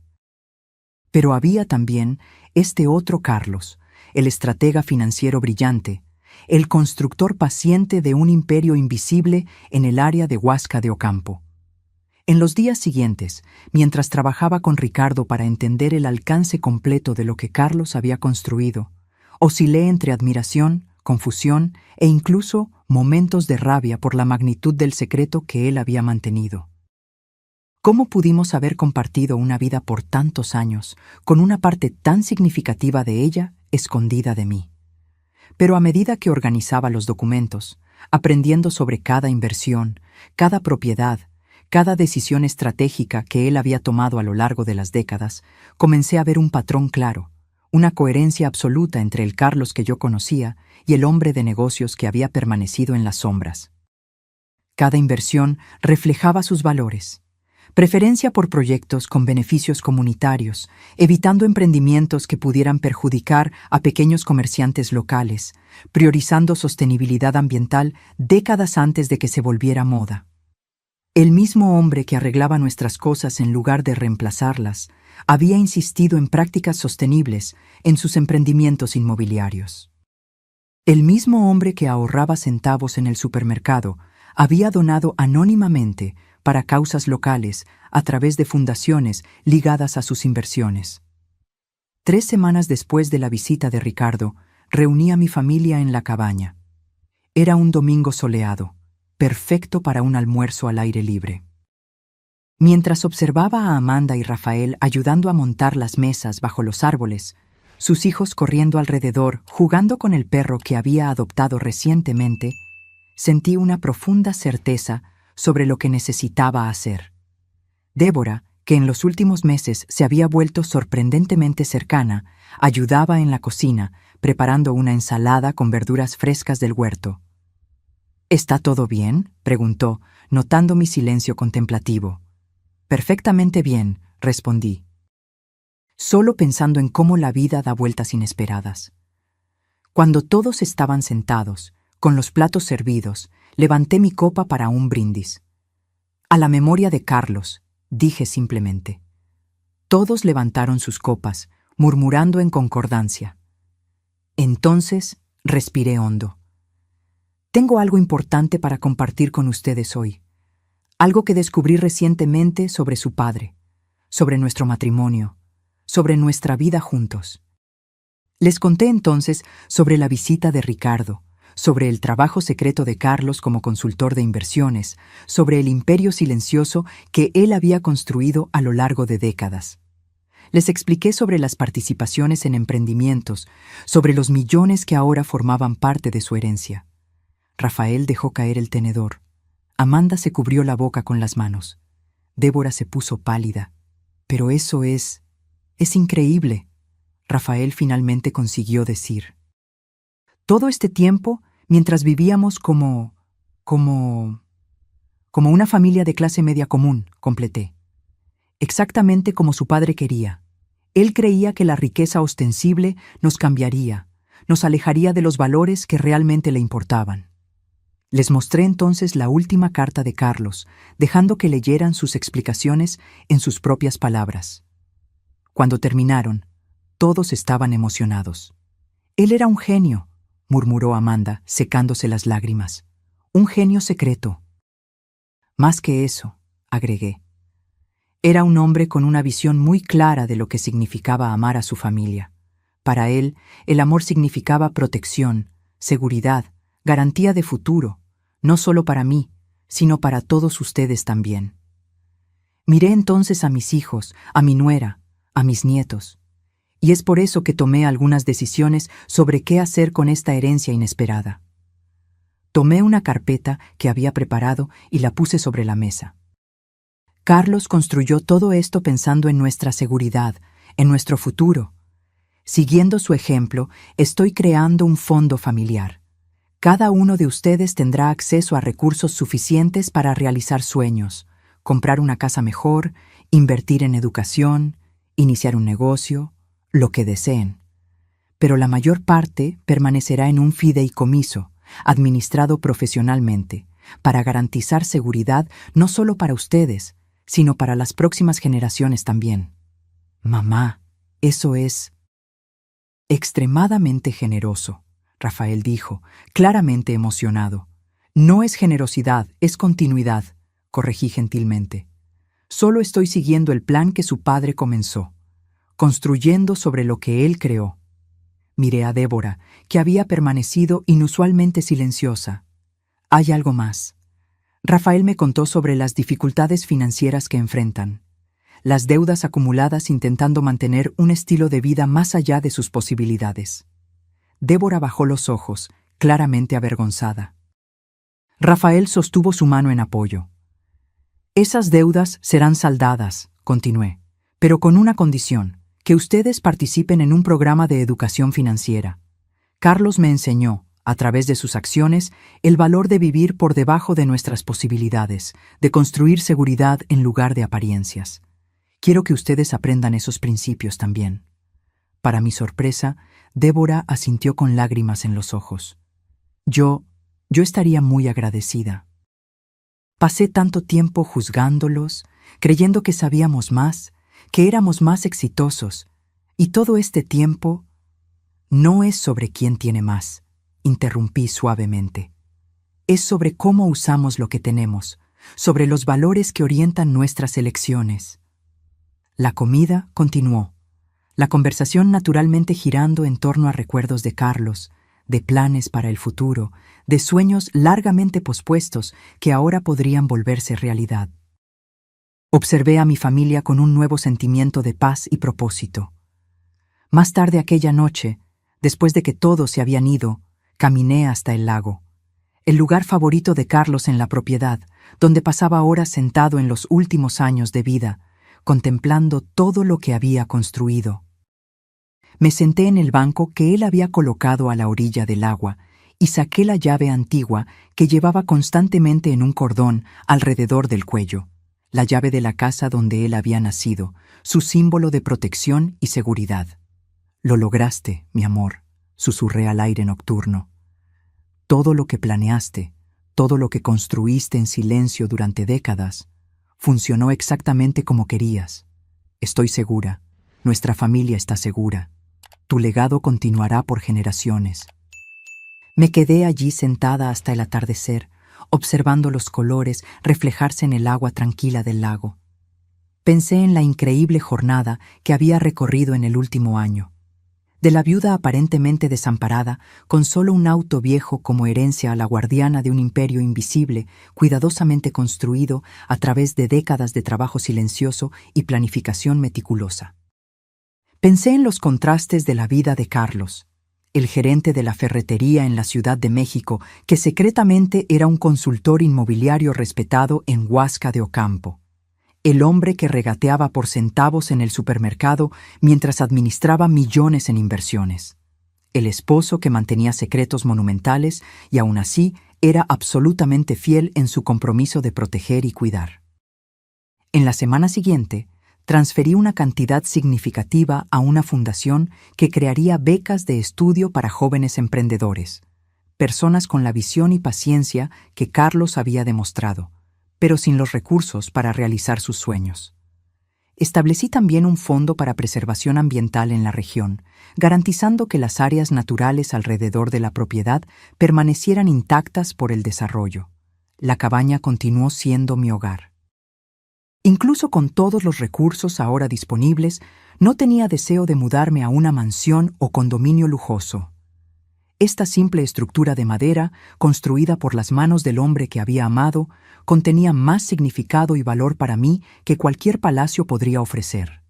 Pero había también este otro Carlos, el estratega financiero brillante, el constructor paciente de un imperio invisible en el área de Huasca de Ocampo. En los días siguientes, mientras trabajaba con Ricardo para entender el alcance completo de lo que Carlos había construido, oscilé entre admiración, confusión e incluso momentos de rabia por la magnitud del secreto que él había mantenido. ¿Cómo pudimos haber compartido una vida por tantos años, con una parte tan significativa de ella escondida de mí? Pero a medida que organizaba los documentos, aprendiendo sobre cada inversión, cada propiedad, cada decisión estratégica que él había tomado a lo largo de las décadas, comencé a ver un patrón claro, una coherencia absoluta entre el Carlos que yo conocía y el hombre de negocios que había permanecido en las sombras. Cada inversión reflejaba sus valores. Preferencia por proyectos con beneficios comunitarios, evitando emprendimientos que pudieran perjudicar a pequeños comerciantes locales, priorizando sostenibilidad ambiental décadas antes de que se volviera moda. El mismo hombre que arreglaba nuestras cosas en lugar de reemplazarlas, había insistido en prácticas sostenibles en sus emprendimientos inmobiliarios. El mismo hombre que ahorraba centavos en el supermercado había donado anónimamente para causas locales a través de fundaciones ligadas a sus inversiones. 3 semanas después de la visita de Ricardo, reuní a mi familia en la cabaña. Era un domingo soleado, perfecto para un almuerzo al aire libre. Mientras observaba a Amanda y Rafael ayudando a montar las mesas bajo los árboles, sus hijos corriendo alrededor, jugando con el perro que había adoptado recientemente, sentí una profunda certeza sobre lo que necesitaba hacer. Débora, que en los últimos meses se había vuelto sorprendentemente cercana, ayudaba en la cocina, preparando una ensalada con verduras frescas del huerto. ¿Está todo bien?, preguntó, notando mi silencio contemplativo. Perfectamente bien, respondí, solo pensando en cómo la vida da vueltas inesperadas. Cuando todos estaban sentados, con los platos servidos, levanté mi copa para un brindis. A la memoria de Carlos, dije simplemente. Todos levantaron sus copas, murmurando en concordancia. Entonces, respiré hondo. Tengo algo importante para compartir con ustedes hoy. Algo que descubrí recientemente sobre su padre, sobre nuestro matrimonio, sobre nuestra vida juntos. Les conté entonces sobre la visita de Ricardo, sobre el trabajo secreto de Carlos como consultor de inversiones, sobre el imperio silencioso que él había construido a lo largo de décadas. Les expliqué sobre las participaciones en emprendimientos, sobre los millones que ahora formaban parte de su herencia. Rafael dejó caer el tenedor. Amanda se cubrió la boca con las manos. Débora se puso pálida. Pero eso es increíble. Rafael finalmente consiguió decir. Todo este tiempo, mientras vivíamos como una familia de clase media común, completé. Exactamente como su padre quería. Él creía que la riqueza ostensible nos cambiaría, nos alejaría de los valores que realmente le importaban. Les mostré entonces la última carta de Carlos, dejando que leyeran sus explicaciones en sus propias palabras. Cuando terminaron, todos estaban emocionados. Él era un genio, murmuró Amanda, secándose las lágrimas. Un genio secreto. Más que eso, agregué. Era un hombre con una visión muy clara de lo que significaba amar a su familia. Para él, el amor significaba protección, seguridad, garantía de futuro, no solo para mí, sino para todos ustedes también. Miré entonces a mis hijos, a mi nuera, a mis nietos, y es por eso que tomé algunas decisiones sobre qué hacer con esta herencia inesperada. Tomé una carpeta que había preparado y la puse sobre la mesa. Carlos construyó todo esto pensando en nuestra seguridad, en nuestro futuro. Siguiendo su ejemplo, estoy creando un fondo familiar. Cada uno de ustedes tendrá acceso a recursos suficientes para realizar sueños, comprar una casa mejor, invertir en educación, iniciar un negocio, lo que deseen. Pero la mayor parte permanecerá en un fideicomiso, administrado profesionalmente, para garantizar seguridad no solo para ustedes, sino para las próximas generaciones también. Mamá, eso es extremadamente generoso, Rafael dijo, claramente emocionado. No es generosidad, es continuidad, corregí gentilmente. Solo estoy siguiendo el plan que su padre comenzó, construyendo sobre lo que él creó. Miré a Débora, que había permanecido inusualmente silenciosa. Hay algo más. Rafael me contó sobre las dificultades financieras que enfrentan, las deudas acumuladas intentando mantener un estilo de vida más allá de sus posibilidades. Débora bajó los ojos, claramente avergonzada. Rafael sostuvo su mano en apoyo. Esas deudas serán saldadas, continué, pero con una condición, que ustedes participen en un programa de educación financiera. Carlos me enseñó, a través de sus acciones, el valor de vivir por debajo de nuestras posibilidades, de construir seguridad en lugar de apariencias. Quiero que ustedes aprendan esos principios también. Para mi sorpresa, Débora asintió con lágrimas en los ojos. Yo estaría muy agradecida. Pasé tanto tiempo juzgándolos, creyendo que sabíamos más, que éramos más exitosos, y todo este tiempo no es sobre quién tiene más, interrumpí suavemente. Es sobre cómo usamos lo que tenemos, sobre los valores que orientan nuestras elecciones. La comida continuó, la conversación naturalmente girando en torno a recuerdos de Carlos, de planes para el futuro, de sueños largamente pospuestos que ahora podrían volverse realidad. Observé a mi familia con un nuevo sentimiento de paz y propósito. Más tarde aquella noche, después de que todos se habían ido, caminé hasta el lago, el lugar favorito de Carlos en la propiedad, donde pasaba horas sentado en los últimos años de vida, contemplando todo lo que había construido. Me senté en el banco que él había colocado a la orilla del agua y saqué la llave antigua que llevaba constantemente en un cordón alrededor del cuello, la llave de la casa donde él había nacido, su símbolo de protección y seguridad. «Lo lograste, mi amor», susurré al aire nocturno. «Todo lo que planeaste, todo lo que construiste en silencio durante décadas, funcionó exactamente como querías. Estoy segura, nuestra familia está segura. Tu legado continuará por generaciones». Me quedé allí sentada hasta el atardecer, observando los colores reflejarse en el agua tranquila del lago. Pensé en la increíble jornada que había recorrido en el último año. de la viuda aparentemente desamparada, con solo un auto viejo como herencia a la guardiana de un imperio invisible, cuidadosamente construido a través de décadas de trabajo silencioso y planificación meticulosa. Pensé en los contrastes de la vida de Carlos, el gerente de la ferretería en la Ciudad de México, que secretamente era un consultor inmobiliario respetado en Huasca de Ocampo. El hombre que regateaba por centavos en el supermercado mientras administraba millones en inversiones. El esposo que mantenía secretos monumentales y aún así era absolutamente fiel en su compromiso de proteger y cuidar. En la semana siguiente, transferí una cantidad significativa a una fundación que crearía becas de estudio para jóvenes emprendedores, personas con la visión y paciencia que Carlos había demostrado, pero sin los recursos para realizar sus sueños. Establecí también un fondo para preservación ambiental en la región, garantizando que las áreas naturales alrededor de la propiedad permanecieran intactas por el desarrollo. La cabaña continuó siendo mi hogar. Incluso con todos los recursos ahora disponibles, no tenía deseo de mudarme a una mansión o condominio lujoso. Esta simple estructura de madera, construida por las manos del hombre que había amado, contenía más significado y valor para mí que cualquier palacio podría ofrecer.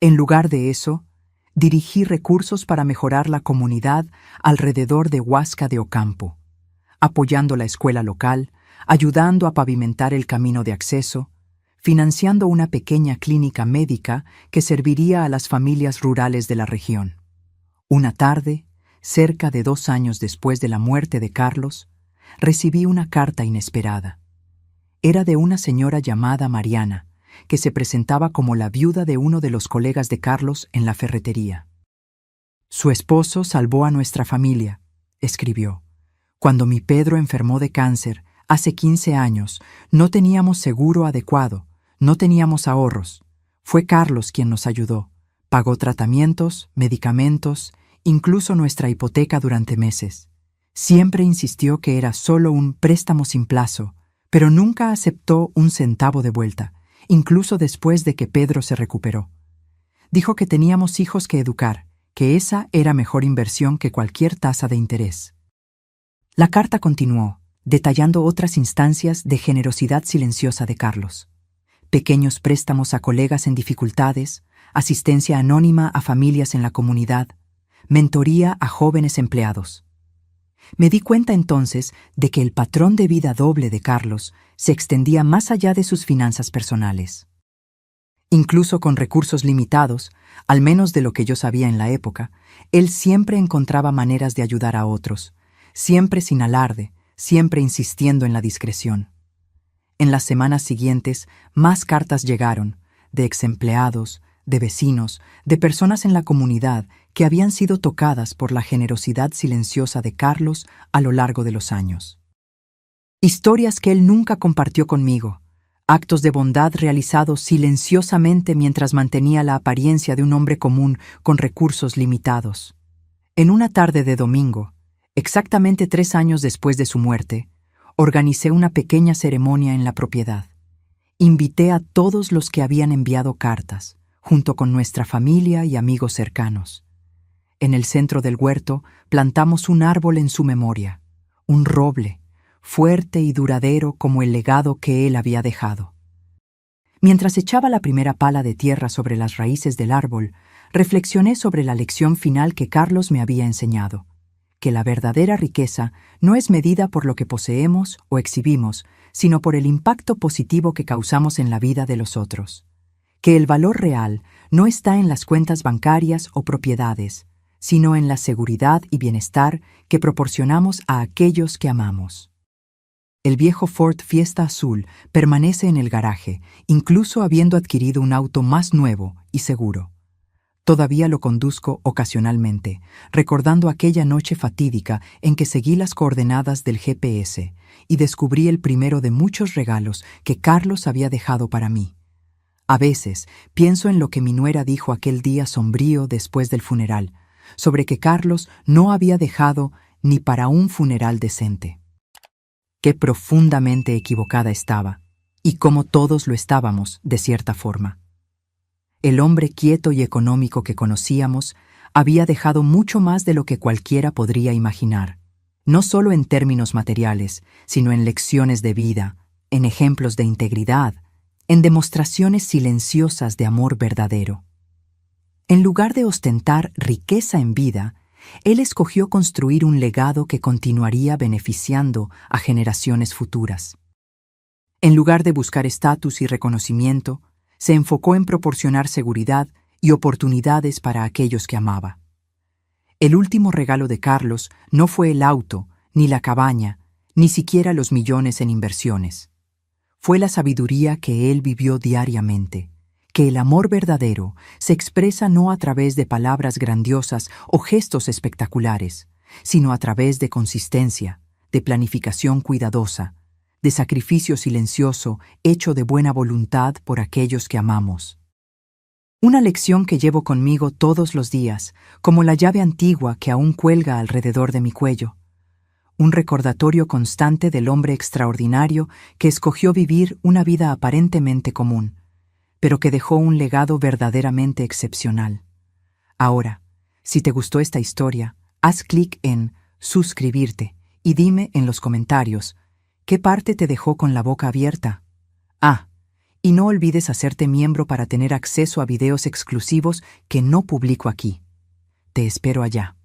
En lugar de eso, dirigí recursos para mejorar la comunidad alrededor de Huasca de Ocampo, apoyando la escuela local, ayudando a pavimentar el camino de acceso, financiando una pequeña clínica médica que serviría a las familias rurales de la región. Una tarde, cerca de 2 años después de la muerte de Carlos, recibí una carta inesperada. Era de una señora llamada Mariana, que se presentaba como la viuda de uno de los colegas de Carlos en la ferretería. «Su esposo salvó a nuestra familia», escribió. «Cuando mi Pedro enfermó de cáncer, hace 15 años, no teníamos seguro adecuado, no teníamos ahorros. Fue Carlos quien nos ayudó. Pagó tratamientos, medicamentos, incluso nuestra hipoteca durante meses. Siempre insistió que era solo un préstamo sin plazo, pero nunca aceptó un centavo de vuelta, incluso después de que Pedro se recuperó. Dijo que teníamos hijos que educar, que esa era mejor inversión que cualquier tasa de interés». La carta continuó, detallando otras instancias de generosidad silenciosa de Carlos. Pequeños préstamos a colegas en dificultades, asistencia anónima a familias en la comunidad, mentoría a jóvenes empleados. Me di cuenta entonces de que el patrón de vida doble de Carlos se extendía más allá de sus finanzas personales. Incluso con recursos limitados, al menos de lo que yo sabía en la época, él siempre encontraba maneras de ayudar a otros, siempre sin alarde, siempre insistiendo en la discreción. En las semanas siguientes, más cartas llegaron, de exempleados, de vecinos, de personas en la comunidad que habían sido tocadas por la generosidad silenciosa de Carlos a lo largo de los años. Historias que él nunca compartió conmigo, actos de bondad realizados silenciosamente mientras mantenía la apariencia de un hombre común con recursos limitados. En una tarde de domingo, exactamente 3 años después de su muerte, organicé una pequeña ceremonia en la propiedad. Invité a todos los que habían enviado cartas, junto con nuestra familia y amigos cercanos. En el centro del huerto plantamos un árbol en su memoria, un roble, fuerte y duradero como el legado que él había dejado. Mientras echaba la primera pala de tierra sobre las raíces del árbol, reflexioné sobre la lección final que Carlos me había enseñado, que la verdadera riqueza no es medida por lo que poseemos o exhibimos, sino por el impacto positivo que causamos en la vida de los otros. Que el valor real no está en las cuentas bancarias o propiedades, sino en la seguridad y bienestar que proporcionamos a aquellos que amamos. El viejo Ford Fiesta azul permanece en el garaje, incluso habiendo adquirido un auto más nuevo y seguro. Todavía lo conduzco ocasionalmente, recordando aquella noche fatídica en que seguí las coordenadas del GPS y descubrí el primero de muchos regalos que Carlos había dejado para mí. A veces pienso en lo que mi nuera dijo aquel día sombrío después del funeral, sobre que Carlos no había dejado ni para un funeral decente. Qué profundamente equivocada estaba, y cómo todos lo estábamos, de cierta forma. El hombre quieto y económico que conocíamos había dejado mucho más de lo que cualquiera podría imaginar, no solo en términos materiales, sino en lecciones de vida, en ejemplos de integridad, en demostraciones silenciosas de amor verdadero. En lugar de ostentar riqueza en vida, él escogió construir un legado que continuaría beneficiando a generaciones futuras. En lugar de buscar estatus y reconocimiento, se enfocó en proporcionar seguridad y oportunidades para aquellos que amaba. El último regalo de Carlos no fue el auto, ni la cabaña, ni siquiera los millones en inversiones. Fue la sabiduría que él vivió diariamente, que el amor verdadero se expresa no a través de palabras grandiosas o gestos espectaculares, sino a través de consistencia, de planificación cuidadosa, de sacrificio silencioso hecho de buena voluntad por aquellos que amamos. Una lección que llevo conmigo todos los días, como la llave antigua que aún cuelga alrededor de mi cuello. Un recordatorio constante del hombre extraordinario que escogió vivir una vida aparentemente común, pero que dejó un legado verdaderamente excepcional. Ahora, si te gustó esta historia, haz clic en suscribirte y dime en los comentarios qué parte te dejó con la boca abierta. Y no olvides hacerte miembro para tener acceso a videos exclusivos que no publico aquí. Te espero allá.